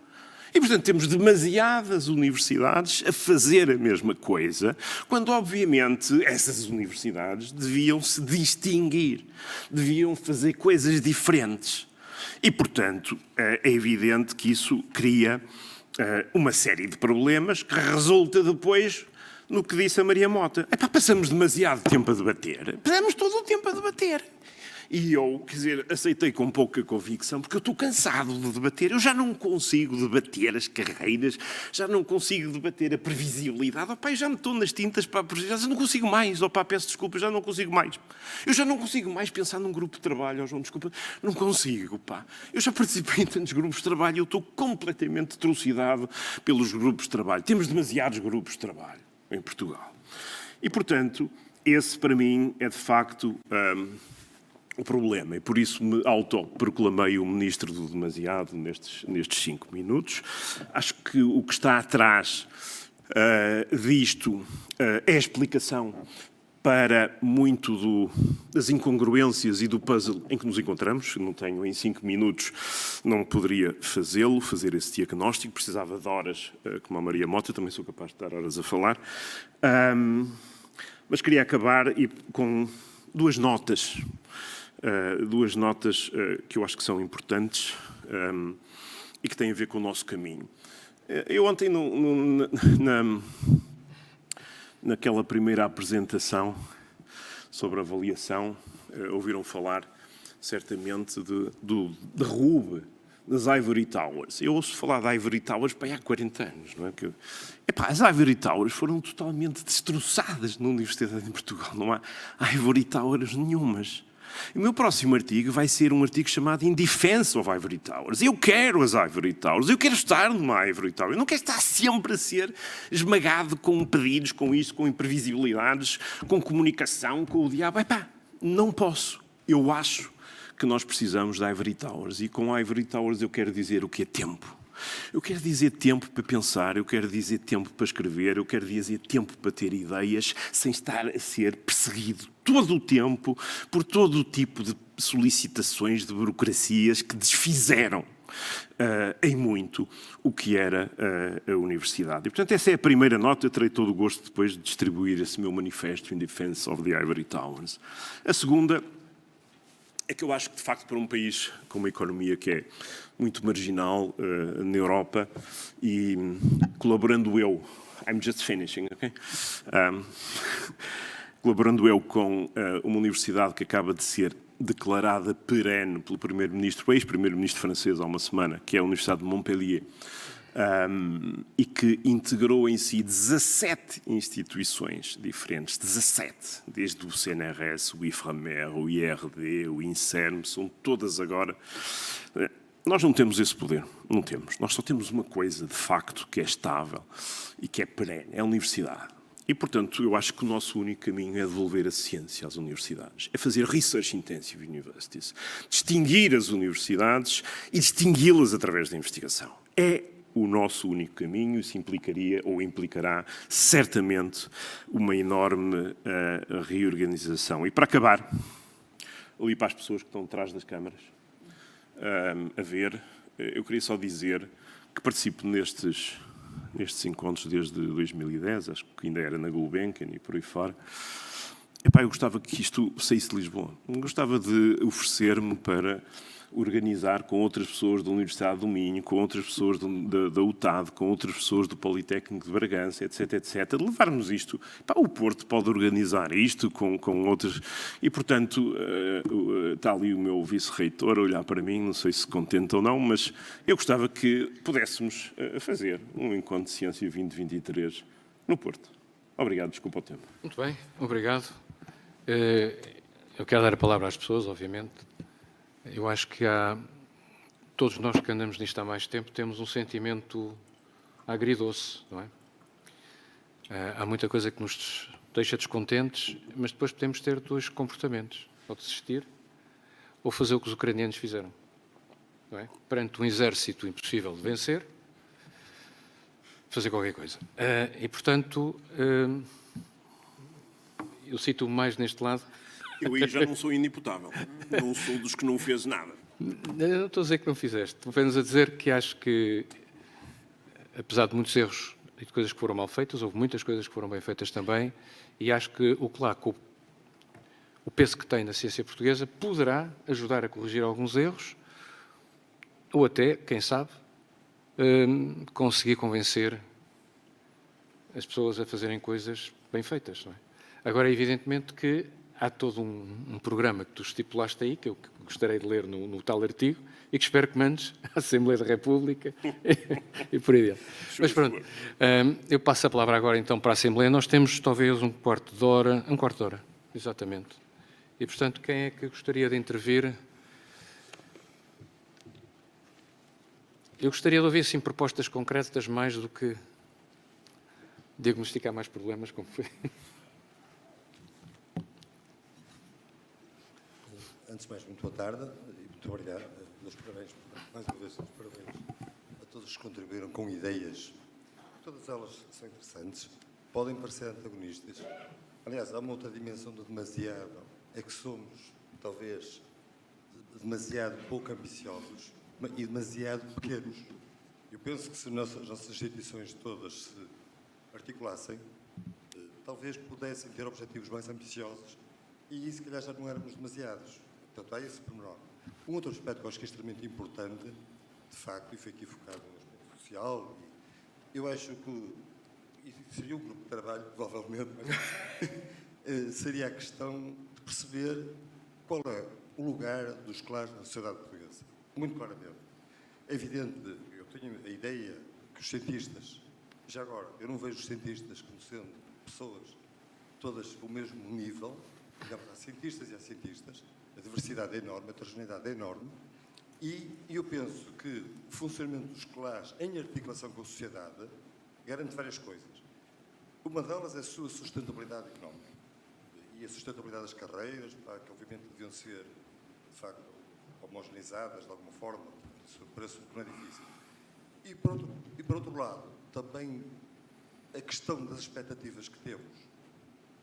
E, portanto, temos demasiadas universidades a fazer a mesma coisa, quando, obviamente, essas universidades deviam se distinguir, deviam fazer coisas diferentes. E, portanto, é evidente que isso cria uma série de problemas que resulta depois no que disse a Maria Mota. Passamos demasiado tempo a debater. Passamos todo o tempo a debater. E eu, quer dizer, aceitei com pouca convicção, porque eu estou cansado de debater. Eu já não consigo debater as carreiras, já não consigo debater a previsibilidade. Oh, pá, eu já me estou nas tintas para a previsibilidade, já não consigo mais. Oh, pá, peço desculpa, já não consigo mais. Eu já não consigo mais pensar num grupo de trabalho. Oh, João, desculpa, não consigo, pá. Eu já participei em tantos grupos de trabalho e eu estou completamente trucidado pelos grupos de trabalho. Temos demasiados grupos de trabalho em Portugal. E, portanto, esse para mim é de facto o problema. E por isso me autoproclamei o ministro do demasiado nestes 5 minutos. Acho que o que está atrás disto é a explicação para muito das incongruências e do puzzle em que nos encontramos. Não tenho em 5 minutos, não poderia fazê-lo, fazer esse diagnóstico. Precisava de horas, como a Maria Mota, também sou capaz de dar horas a falar. Mas queria acabar com duas notas que eu acho que são importantes e que têm a ver com o nosso caminho. Eu ontem, naquela primeira apresentação sobre avaliação, ouviram falar certamente de derrube das Ivory Towers. Eu ouço falar de Ivory Towers há 40 anos, não é? As Ivory Towers foram totalmente destroçadas na Universidade de Portugal. Não há Ivory Towers nenhumas. O meu próximo artigo vai ser um artigo chamado In Defense of Ivory Towers. Eu quero as Ivory Towers, eu quero estar numa Ivory Tower. Eu não quero estar sempre a ser esmagado com pedidos, com isto, com imprevisibilidades, com comunicação, com o diabo. Não posso. Eu acho que nós precisamos de Ivory Towers. E com Ivory Towers eu quero dizer o que é tempo. Eu quero dizer tempo para pensar, eu quero dizer tempo para escrever, eu quero dizer tempo para ter ideias, sem estar a ser perseguido todo o tempo por todo o tipo de solicitações, de burocracias que desfizeram em muito o que era a universidade. E, portanto, essa é a primeira nota. Eu terei todo o gosto depois de distribuir esse meu manifesto In Defense of the Ivory Towers. A segunda é que eu acho que, de facto, para um país com uma economia que é muito marginal na Europa e colaborando I'm just finishing, ok? Colaborando com uma universidade que acaba de ser declarada perene pelo primeiro-ministro, ex-primeiro-ministro francês há uma semana, que é a Universidade de Montpellier, e que integrou em si 17 instituições diferentes, 17, desde o CNRS, o IFRAMER, o IRD, o INSERM, são todas agora. Nós não temos esse poder, não temos. Nós só temos uma coisa, de facto, que é estável e que é perene, é a universidade. E, portanto, eu acho que o nosso único caminho é devolver a ciência às universidades. É fazer research intensive universities. Distinguir as universidades e distingui-las através da investigação. É o nosso único caminho. Isso implicaria ou implicará certamente uma enorme reorganização. E para acabar, ali para as pessoas que estão atrás das câmaras a ver, eu queria só dizer que participo nestes encontros desde 2010, acho que ainda era na Gulbenkian e por aí fora. Eu gostava que isto saísse de Lisboa. Gostava de oferecer-me para organizar com outras pessoas da Universidade do Minho, com outras pessoas da UTAD, com outras pessoas do Politécnico de Bragança, etc, etc. Levarmos isto. O Porto pode organizar isto com outras... E, portanto, está ali o meu vice-reitor a olhar para mim, não sei se contente ou não, mas eu gostava que pudéssemos fazer um encontro de ciência 2023 no Porto. Obrigado, desculpa o tempo. Muito bem, obrigado. Eu quero dar a palavra às pessoas, obviamente. Eu acho que todos nós que andamos nisto há mais tempo temos um sentimento agridoce, não é? Há muita coisa que nos deixa descontentes, mas depois podemos ter dois comportamentos: ou desistir, ou fazer o que os ucranianos fizeram, não é? Perante um exército impossível de vencer, fazer qualquer coisa. E, portanto, eu cito-me mais neste lado. Eu aí já não sou inimputável. Não sou dos que não fez nada. Não estou a dizer que não fizeste. Estou apenas a dizer que acho que, apesar de muitos erros e de coisas que foram mal feitas, houve muitas coisas que foram bem feitas também, e acho que o CLAC, o peso que tem na ciência portuguesa, poderá ajudar a corrigir alguns erros, ou até, quem sabe, conseguir convencer as pessoas a fazerem coisas bem feitas, não é? Agora, evidentemente que há todo um programa que tu estipulaste aí, que eu gostaria de ler no tal artigo, e que espero que mandes à Assembleia da República e por aí dentro. Mas pronto, eu passo a palavra agora então para a Assembleia. Nós temos talvez um quarto de hora, exatamente. E portanto, quem é que gostaria de intervir? Eu gostaria de ouvir, assim, propostas concretas mais do que diagnosticar mais problemas, como foi. Antes de mais, muito boa tarde e muito obrigado. Meus parabéns, mais uma vez, parabéns a todos que contribuíram com ideias. Todas elas são interessantes, podem parecer antagonistas. Aliás, há uma outra dimensão do demasiado, é que somos, talvez, demasiado pouco ambiciosos e demasiado pequenos. Eu penso que se as nossas instituições todas se articulassem, talvez pudessem ter objetivos mais ambiciosos e, se calhar, já não éramos demasiados. Portanto, há esse pormenor. Um outro aspecto que eu acho que é extremamente importante, de facto, e foi aqui focado no aspecto social, eu acho que seria um grupo de trabalho, provavelmente, mas seria a questão de perceber qual é o lugar dos escolares na sociedade portuguesa. Muito claramente. É evidente, eu tenho a ideia que os cientistas, já agora, eu não vejo os cientistas como sendo pessoas todas do mesmo nível, digamos, há cientistas e há cientistas, a diversidade é enorme, a heterogeneidade é enorme, e eu penso que o funcionamento dos escolares em articulação com a sociedade garante várias coisas. Uma delas é a sua sustentabilidade económica e a sustentabilidade das carreiras, que obviamente deviam ser, de facto, homogeneizadas de alguma forma, isso parece que não é difícil. E por outro lado, também a questão das expectativas que temos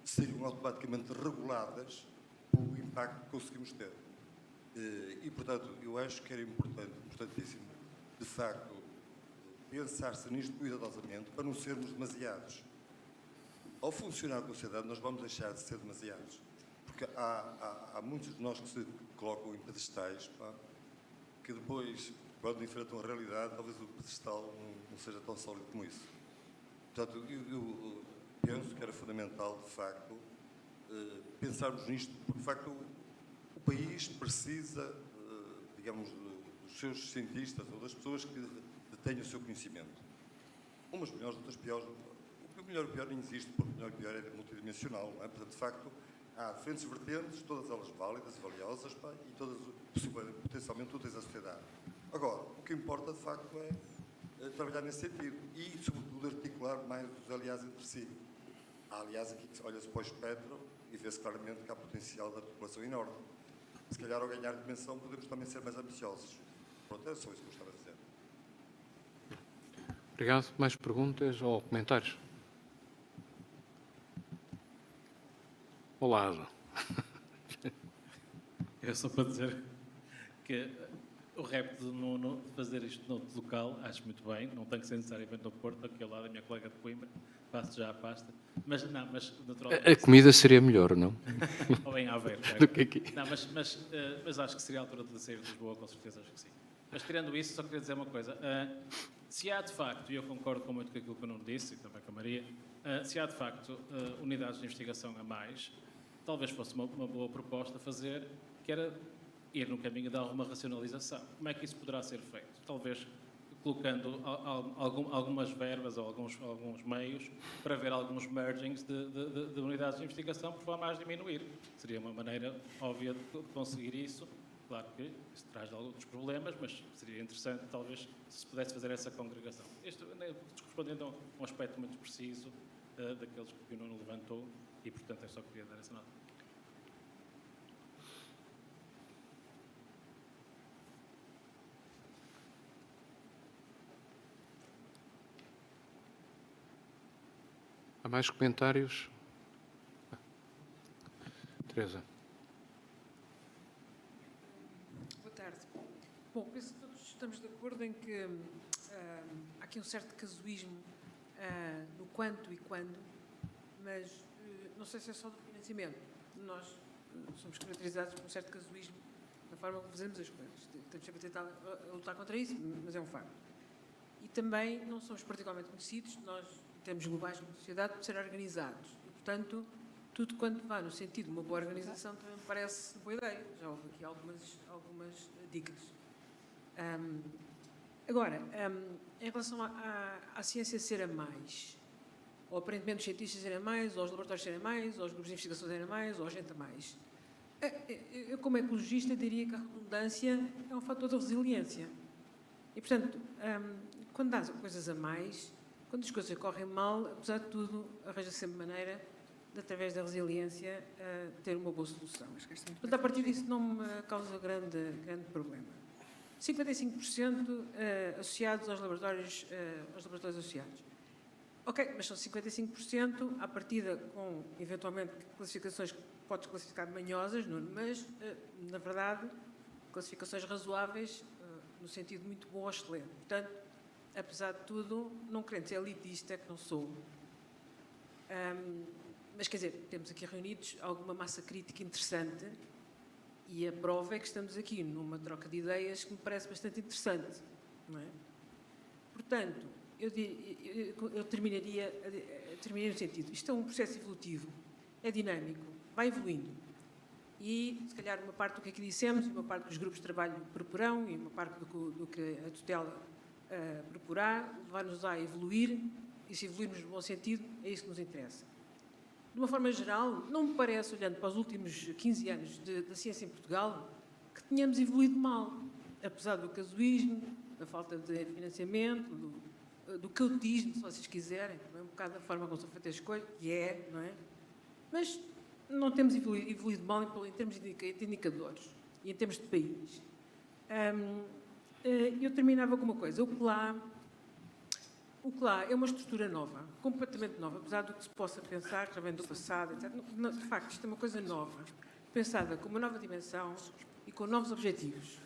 seriam automaticamente reguladas pelo impacto que conseguimos ter. E, portanto, eu acho que era importantíssimo, de facto, pensar-se nisto cuidadosamente para não sermos demasiados. Ao funcionar com a sociedade, nós vamos deixar de ser demasiados. Porque há muitos de nós que se colocam em pedestais, que depois, quando enfrentam a realidade, talvez o pedestal não seja tão sólido como isso. Portanto, eu penso que era fundamental, de facto, pensarmos nisto, porque, de facto, o país precisa, digamos, dos seus cientistas ou das pessoas que detêm o seu conhecimento. Umas melhores, outras piores. O melhor e o pior nem existe, porque o melhor e o pior é multidimensional. Não é? Portanto, de facto, há diferentes vertentes, todas elas válidas e valiosas, e todas potencialmente úteis à sociedade. Agora, o que importa, de facto, é trabalhar nesse sentido e, sobretudo, articular mais os aliados entre si. Há, aliás, aqui que olha-se para o espectro e vê-se claramente que há potencial de articulação enorme. Se calhar, ao ganhar dimensão, podemos também ser mais ambiciosos. Pronto, é só isso que eu gostava de dizer. Obrigado. Mais perguntas ou comentários? Olá, Asa. É só para dizer que o repto de fazer isto no outro local, acho muito bem, não tem que ser necessariamente no Porto, aqui ao lado da minha colega de Coimbra, passo já a pasta, mas naturalmente... A comida seria melhor, não? Ou em Aveiro. Do que aqui. Não, mas acho que seria a altura de sair de Lisboa, com certeza acho que sim. Mas tirando isso, só queria dizer uma coisa. Se há de facto, e eu concordo com muito com aquilo que o Nuno disse, e também com a Maria, se há de facto unidades de investigação a mais, talvez fosse uma boa proposta fazer, que era ir no caminho de alguma racionalização. Como é que isso poderá ser feito? Talvez colocando algumas verbas ou alguns meios para ver alguns mergings de unidades de investigação por forma a diminuir. Seria uma maneira óbvia de conseguir isso. Claro que isso traz alguns problemas, mas seria interessante, talvez, se se pudesse fazer essa congregação. Isto respondendo a um aspecto muito preciso daqueles que o Nuno levantou e, portanto, eu só queria dar essa nota. Há mais comentários? Teresa. Boa tarde. Bom, penso que todos estamos de acordo em que há aqui um certo casuísmo no quanto e quando, mas não sei se é só do financiamento. Nós somos caracterizados por um certo casuísmo na forma como fazemos as coisas. Temos sempre a tentar lutar contra isso, mas é um facto. E também não somos particularmente conhecidos, nós temos globais como sociedade por ser organizados. E, portanto, tudo quanto vá no sentido de uma boa organização também me parece boa ideia. Já houve aqui algumas dicas. Agora, em relação à ciência ser a mais, ou aparentemente os cientistas serem a mais, ou os laboratórios serem a mais, ou os grupos de investigação serem a mais, ou a gente a mais. Eu, como ecologista, diria que a redundância é um fator de resiliência. E, portanto, quando há coisas a mais, quando as coisas correm mal, apesar de tudo, arranja sempre maneira de, através da resiliência, ter uma boa solução. Portanto, a partir disso não me causa grande problema. 55% associados aos laboratórios associados. Ok, mas são 55% à partida com, eventualmente, classificações que podes classificar manhosas, mas, na verdade, classificações razoáveis, no sentido muito bom ou excelente. Portanto, apesar de tudo, não querendo ser elitista, que não sou. Mas, quer dizer, temos aqui reunidos alguma massa crítica interessante e a prova é que estamos aqui numa troca de ideias que me parece bastante interessante, não é? Portanto, eu terminaria no sentido, isto é um processo evolutivo, é dinâmico, vai evoluindo. E, se calhar, uma parte do que aqui dissemos, uma parte dos grupos de trabalho proporão e uma parte do que a tutela proporá, levar-nos a evoluir, e se evoluirmos no bom sentido, é isso que nos interessa. De uma forma geral, não me parece, olhando para os últimos 15 anos da ciência em Portugal, que tenhamos evoluído mal, apesar do casuísmo, da falta de financiamento, do cautismo, se vocês quiserem, também um bocado da forma como são feitas as coisas, que é, não é? Mas não temos evoluído mal em termos de indicadores e em termos de país. Eu terminava com uma coisa. O CLA é uma estrutura nova, completamente nova, apesar do que se possa pensar, que já vem do passado, etc. De facto, isto é uma coisa nova, pensada com uma nova dimensão e com novos objetivos.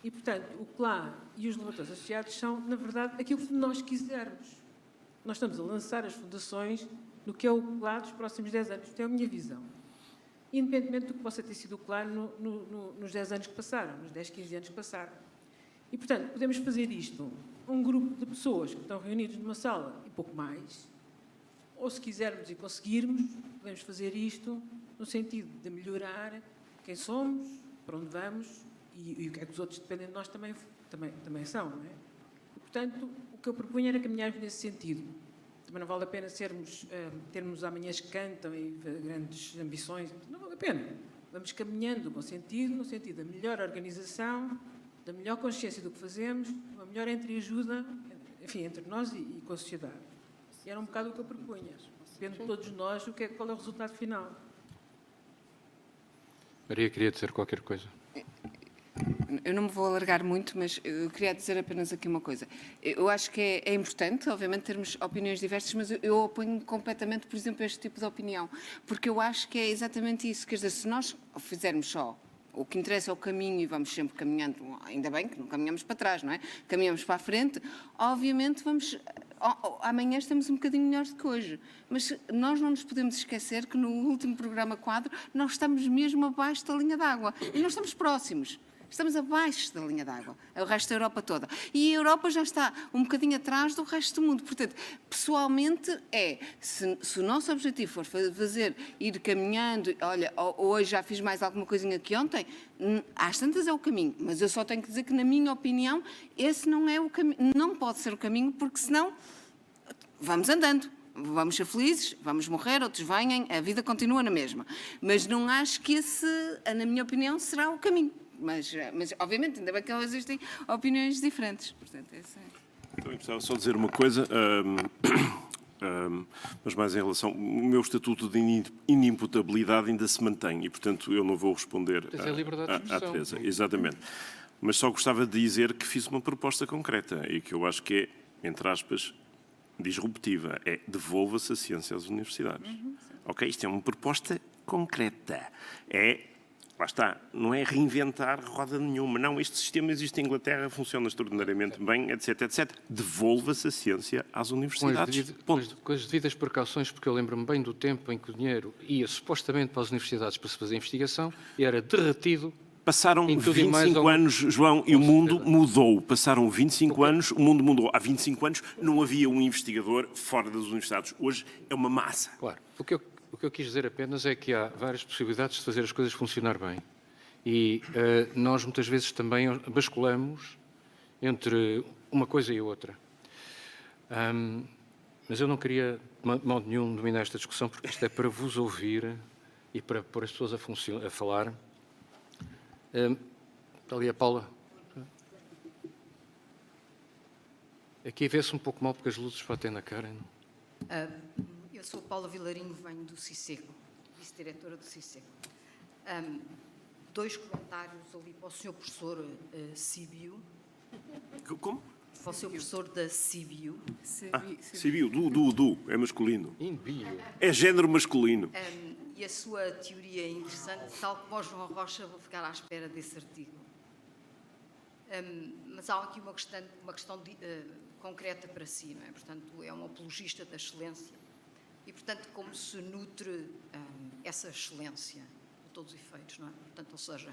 E, portanto, o CLA e os laboratórios associados são, na verdade, aquilo que nós quisermos. Nós estamos a lançar as fundações no que é o CLA dos próximos 10 anos. Isto é a minha visão. Independentemente do que possa ter sido o CLA nos 10 anos que passaram, nos 10, 15 anos que passaram. E, portanto, podemos fazer isto, um grupo de pessoas que estão reunidos numa sala e pouco mais, ou, se quisermos e conseguirmos, podemos fazer isto no sentido de melhorar quem somos, para onde vamos e o que é que os outros dependem de nós também são, não é? E, portanto, o que eu propunha era caminharmos nesse sentido. Também não vale a pena termos amanhãs que cantam e grandes ambições, não vale a pena. Vamos caminhando no bom sentido, no sentido da melhor organização, da melhor consciência do que fazemos, uma melhor entreajuda, enfim, entre nós e com a sociedade. E era um bocado o que eu propunha. Depende de todos nós qual é o resultado final. Maria queria dizer qualquer coisa. Eu não me vou alargar muito, mas eu queria dizer apenas aqui uma coisa. Eu acho que é importante, obviamente, termos opiniões diversas, mas eu oponho completamente, por exemplo, a este tipo de opinião, porque eu acho que é exatamente isso. Quer dizer, se nós fizermos só o que interessa é o caminho e vamos sempre caminhando, ainda bem que não caminhamos para trás, não é? Caminhamos para a frente, obviamente vamos... Amanhã estamos um bocadinho melhores do que hoje, mas nós não nos podemos esquecer que no último programa quadro nós estamos mesmo abaixo da linha d'água e nós estamos próximos. Estamos abaixo da linha d'água, o resto da Europa toda. E a Europa já está um bocadinho atrás do resto do mundo. Portanto, pessoalmente, se o nosso objetivo for ir caminhando, olha, hoje já fiz mais alguma coisinha que ontem, às tantas é o caminho. Mas eu só tenho que dizer que, na minha opinião, esse não é o caminho, não pode ser o caminho, porque senão vamos andando. Vamos ser felizes, vamos morrer, outros venham, a vida continua na mesma. Mas não acho que esse, na minha opinião, será o caminho. Mas, obviamente, ainda bem que existem opiniões diferentes. Portanto, Também precisava só dizer uma coisa, mas mais em relação... O meu estatuto de inimputabilidade ainda se mantém e, portanto, eu não vou responder à Teresa. Exatamente. Mas só gostava de dizer que fiz uma proposta concreta e que eu acho que é, entre aspas, disruptiva. É devolva-se a ciência às universidades. Ok? Isto é uma proposta concreta. Lá está, não é reinventar roda nenhuma. Não, este sistema existe em Inglaterra, funciona extraordinariamente bem, etc, etc. Devolva-se a ciência às universidades. Com as devidas precauções, porque eu lembro-me bem do tempo em que o dinheiro ia supostamente para as universidades para se fazer investigação e era derretido. Passaram 25 anos, João, e o mundo mudou. Passaram 25 anos, o mundo mudou. Há 25 anos não havia um investigador fora das universidades. Hoje é uma massa. Claro. O que O que eu quis dizer apenas é que há várias possibilidades de fazer as coisas funcionar bem. E nós muitas vezes também basculamos entre uma coisa e outra. Mas eu não queria, de modo nenhum, dominar esta discussão, porque isto é para vos ouvir e para pôr as pessoas a falar. Ali a Paula. Aqui vê-se um pouco mal porque as luzes batem na cara. Eu sou Paula Vilarinho, venho do CICECO, vice-diretora do CICECO. 2 comentários ali para o Sr. Professor Síbio. Como? Para o Sr. Professor da Síbio. Síbio, é masculino. Inbio. É género masculino. E a sua teoria é interessante, tal como o João Rocha, vou ficar à espera desse artigo. Mas há aqui uma questão concreta para si, não é? Portanto, é um apologista da excelência e, portanto, como se nutre essa excelência, de todos os efeitos, não é? Portanto, ou seja,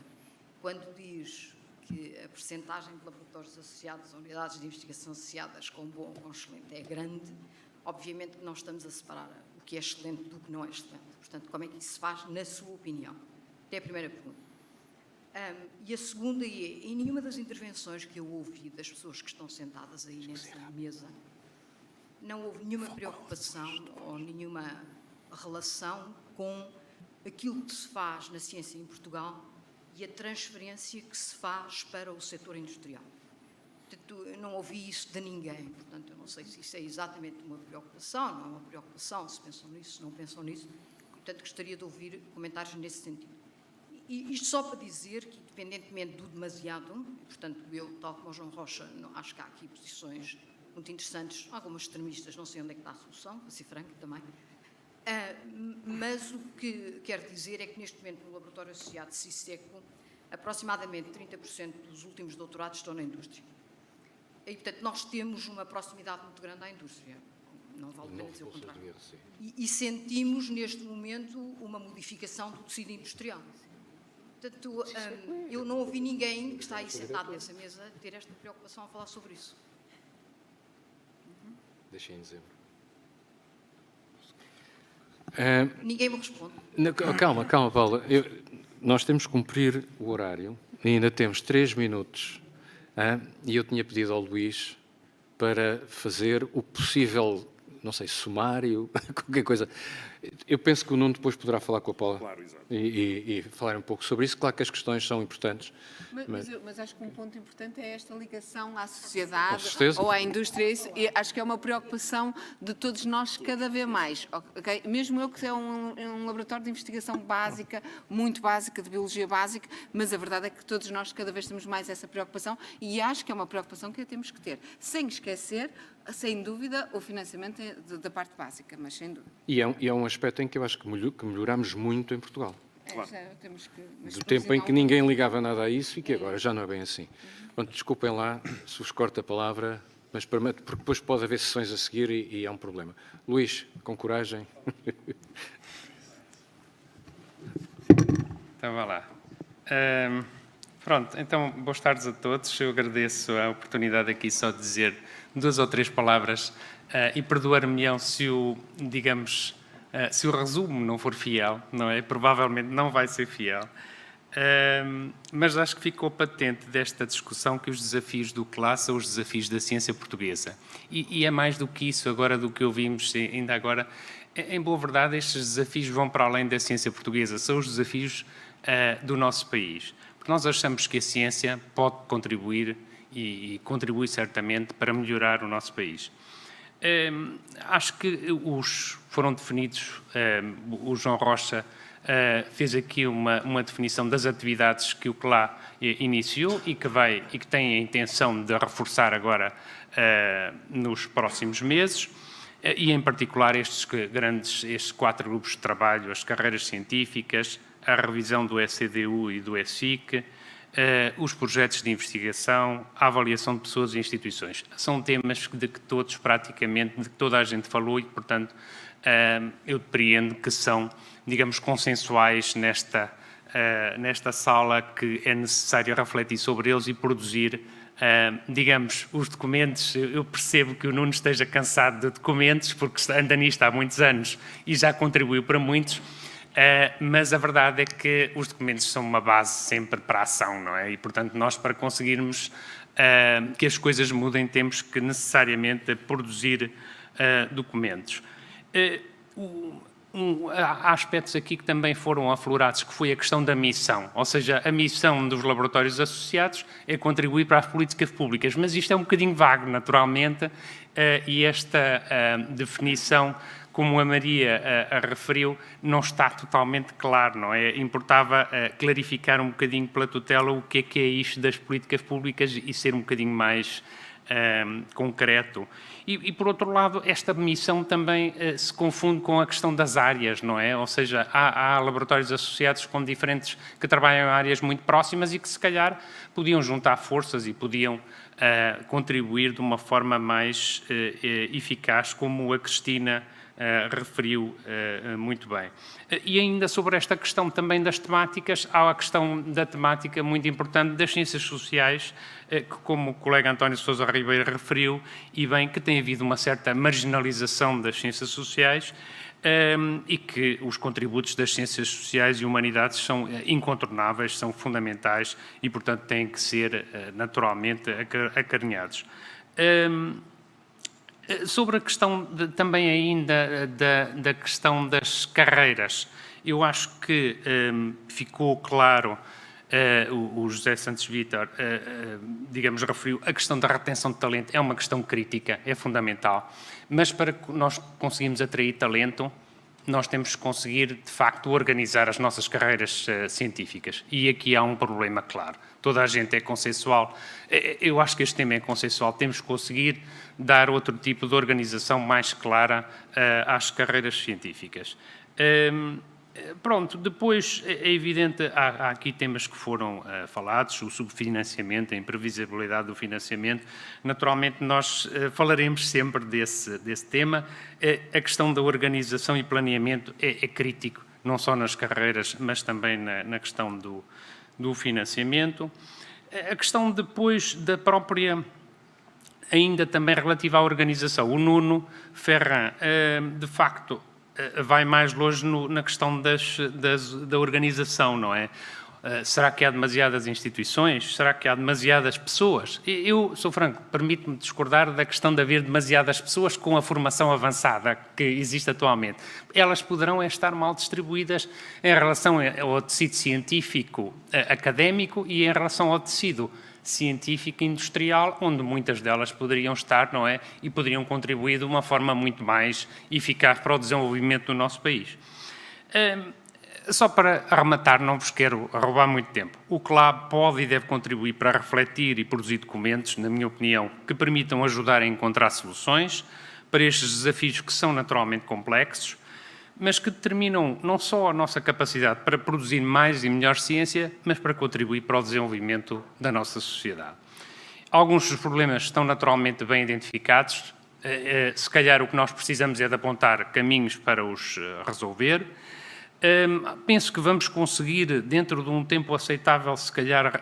quando diz que a percentagem de laboratórios associados a unidades de investigação associadas com bom ou com excelente é grande, obviamente que não estamos a separar o que é excelente do que não é excelente. Portanto, como é que isso se faz, na sua opinião? É a primeira pergunta. E a segunda é, em nenhuma das intervenções que eu ouvi das pessoas que estão sentadas aí nessa mesa, não houve nenhuma preocupação ou nenhuma relação com aquilo que se faz na ciência em Portugal e a transferência que se faz para o setor industrial. Portanto, eu não ouvi isso de ninguém, portanto, eu não sei se isso é exatamente uma preocupação, não é uma preocupação, se pensam nisso, se não pensam nisso, portanto, gostaria de ouvir comentários nesse sentido. E isto só para dizer que, independentemente do demasiado, portanto, eu, tal como o João Rocha, acho que há aqui posições muito interessantes, algumas extremistas, não sei onde é que está a solução, para ser franco também, mas o que quero dizer é que, neste momento, no Laboratório Associado de CICECO, aproximadamente 30% dos últimos doutorados estão na indústria. E, portanto, nós temos uma proximidade muito grande à indústria. Não vale a pena dizer o contrário. E sentimos, neste momento, uma modificação do tecido industrial. Portanto, eu não ouvi ninguém que está aí sentado nessa mesa ter esta preocupação a falar sobre isso. Deixem em dezembro. Ninguém me responde. Calma, Paula. Nós temos que cumprir o horário e ainda temos 3 minutos. E eu tinha pedido ao Luís para fazer o possível, não sei, sumário, qualquer coisa. Eu penso que o Nuno depois poderá falar com a Paula. Claro, exato. E falar um pouco sobre isso. Claro que as questões são importantes. Mas acho que um ponto importante é esta ligação à sociedade certeza. ou à indústria. E acho que é uma preocupação de todos nós cada vez mais. Okay? Mesmo eu que é um laboratório de investigação básica, muito básica, de biologia básica, mas a verdade é que todos nós cada vez temos mais essa preocupação e acho que é uma preocupação que temos que ter. Sem esquecer, sem dúvida, o financiamento da parte básica, mas sem dúvida. E é um aspecto em que eu acho que melhoramos muito em Portugal. Claro. Temos que, Do tempo em que ninguém ligava nada a isso e que agora já não é bem assim. Pronto, desculpem lá se vos corto a palavra, mas porque depois pode haver sessões a seguir e é um problema. Luís, com coragem. Então, vá lá. Pronto, então, boas tardes a todos. Eu agradeço a oportunidade aqui só de dizer 2 ou 3 palavras e perdoar-me-ão se o, digamos, se o resumo não for fiel, não é? Provavelmente não vai ser fiel. Mas acho que ficou patente desta discussão que os desafios do CLAS são os desafios da ciência portuguesa. E é mais do que isso agora, do que ouvimos ainda agora. Em boa verdade, estes desafios vão para além da ciência portuguesa, são os desafios do nosso país. Porque nós achamos que a ciência pode contribuir e contribui certamente para melhorar o nosso país. Acho que foram definidos, o João Rocha fez aqui uma definição das atividades que o CLA iniciou e que tem a intenção de reforçar agora nos próximos meses, e em particular estes 4 grupos de trabalho, as carreiras científicas, a revisão do ECDU e do ESIC, os projetos de investigação, a avaliação de pessoas e instituições. São temas de que todos, praticamente, de que toda a gente falou e, portanto, eu depreendo que são, digamos, consensuais nesta sala, que é necessário refletir sobre eles e produzir digamos, os documentos. Eu percebo que o Nuno esteja cansado de documentos, porque anda nisto há muitos anos e já contribuiu para muitos, mas a verdade é que os documentos são uma base sempre para a ação, não é? E, portanto, nós, para conseguirmos que as coisas mudem, temos que necessariamente produzir documentos. Há aspectos aqui que também foram aflorados, que foi a questão da missão, ou seja, a missão dos laboratórios associados é contribuir para as políticas públicas, mas isto é um bocadinho vago, naturalmente, e esta definição, como a Maria a referiu, não está totalmente claro, não é? Importava clarificar um bocadinho pela tutela o que é isto das políticas públicas e ser um bocadinho mais concreto. E, por outro lado, esta missão também se confunde com a questão das áreas, não é? Ou seja, há laboratórios associados com diferentes, que trabalham em áreas muito próximas e que, se calhar, podiam juntar forças e podiam contribuir de uma forma mais eficaz, como a Cristina referiu muito bem. E ainda sobre esta questão também das temáticas, há a questão da temática muito importante das ciências sociais, que, como o colega António Sousa Ribeiro referiu, e bem, que tem havido uma certa marginalização das ciências sociais e que os contributos das ciências sociais e humanidades são incontornáveis, são fundamentais e, portanto, têm que ser naturalmente acarinhados. Sobre a questão também ainda da questão das carreiras, eu acho que ficou claro, o José Santos Vítor, digamos, referiu, a questão da retenção de talento é uma questão crítica, é fundamental, mas para que nós conseguirmos atrair talento, nós temos que conseguir, de facto, organizar as nossas carreiras científicas. E aqui há um problema claro. Toda a gente é consensual. Eu acho que este tema é consensual. Temos que conseguir dar outro tipo de organização mais clara às carreiras científicas. Pronto, depois é evidente, há aqui temas que foram falados, o subfinanciamento, a imprevisibilidade do financiamento. Naturalmente, nós falaremos sempre desse tema. A questão da organização e planeamento é crítico, não só nas carreiras, mas também na questão do financiamento. A questão depois da própria, ainda também relativa à organização. O Nuno Ferran, de facto, vai mais longe na questão da organização, não é? Será que há demasiadas instituições? Será que há demasiadas pessoas? Eu, sou franco, permito-me discordar da questão de haver demasiadas pessoas com a formação avançada que existe atualmente. Elas poderão estar mal distribuídas em relação ao tecido científico académico e em relação ao tecido científico industrial, onde muitas delas poderiam estar, não é? E poderiam contribuir de uma forma muito mais eficaz para o desenvolvimento do nosso país. Só para arrematar, não vos quero roubar muito tempo. O CLAB pode e deve contribuir para refletir e produzir documentos, na minha opinião, que permitam ajudar a encontrar soluções para estes desafios que são naturalmente complexos, mas que determinam não só a nossa capacidade para produzir mais e melhor ciência, mas para contribuir para o desenvolvimento da nossa sociedade. Alguns dos problemas estão naturalmente bem identificados. Se calhar o que nós precisamos é de apontar caminhos para os resolver. Penso que vamos conseguir, dentro de um tempo aceitável, se calhar,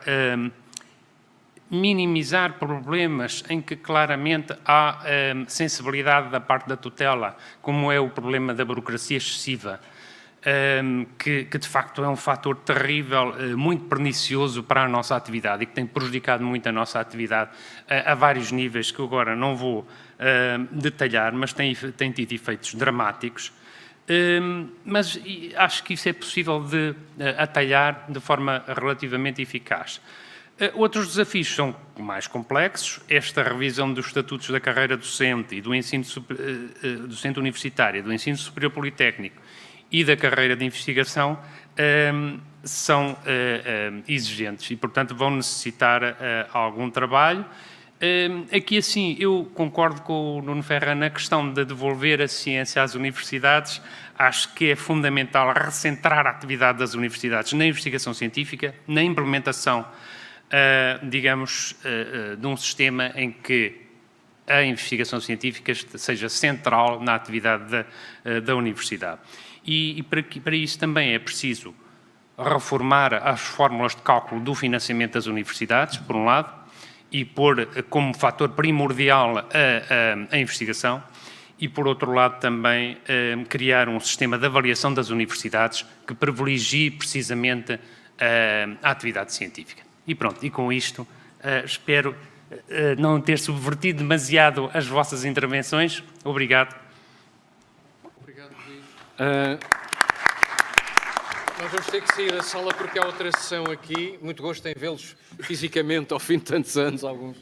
minimizar problemas em que claramente há sensibilidade da parte da tutela, como é o problema da burocracia excessiva, que de facto é um fator terrível, muito pernicioso para a nossa atividade e que tem prejudicado muito a nossa atividade a vários níveis, que eu agora não vou detalhar, mas tem tido efeitos dramáticos. Mas acho que isso é possível de atalhar de forma relativamente eficaz. Outros desafios são mais complexos. Esta revisão dos estatutos da carreira docente e do ensino docente universitário, do ensino superior politécnico e da carreira de investigação são exigentes e, portanto, vão necessitar algum trabalho. Aqui, assim, eu concordo com o Nuno Ferran na questão de devolver a ciência às universidades. Acho que é fundamental recentrar a atividade das universidades na investigação científica, na implementação, digamos, de um sistema em que a investigação científica seja central na atividade da universidade. E para isso também é preciso reformar as fórmulas de cálculo do financiamento das universidades, por um lado, e pôr como fator primordial a investigação. E, por outro lado, também criar um sistema de avaliação das universidades que privilegie precisamente a atividade científica. E pronto, e com isto espero não ter subvertido demasiado as vossas intervenções. Obrigado. Obrigado, Luís. Nós vamos ter que sair da sala porque há outra sessão aqui. Muito gosto em vê-los fisicamente ao fim de tantos anos, alguns.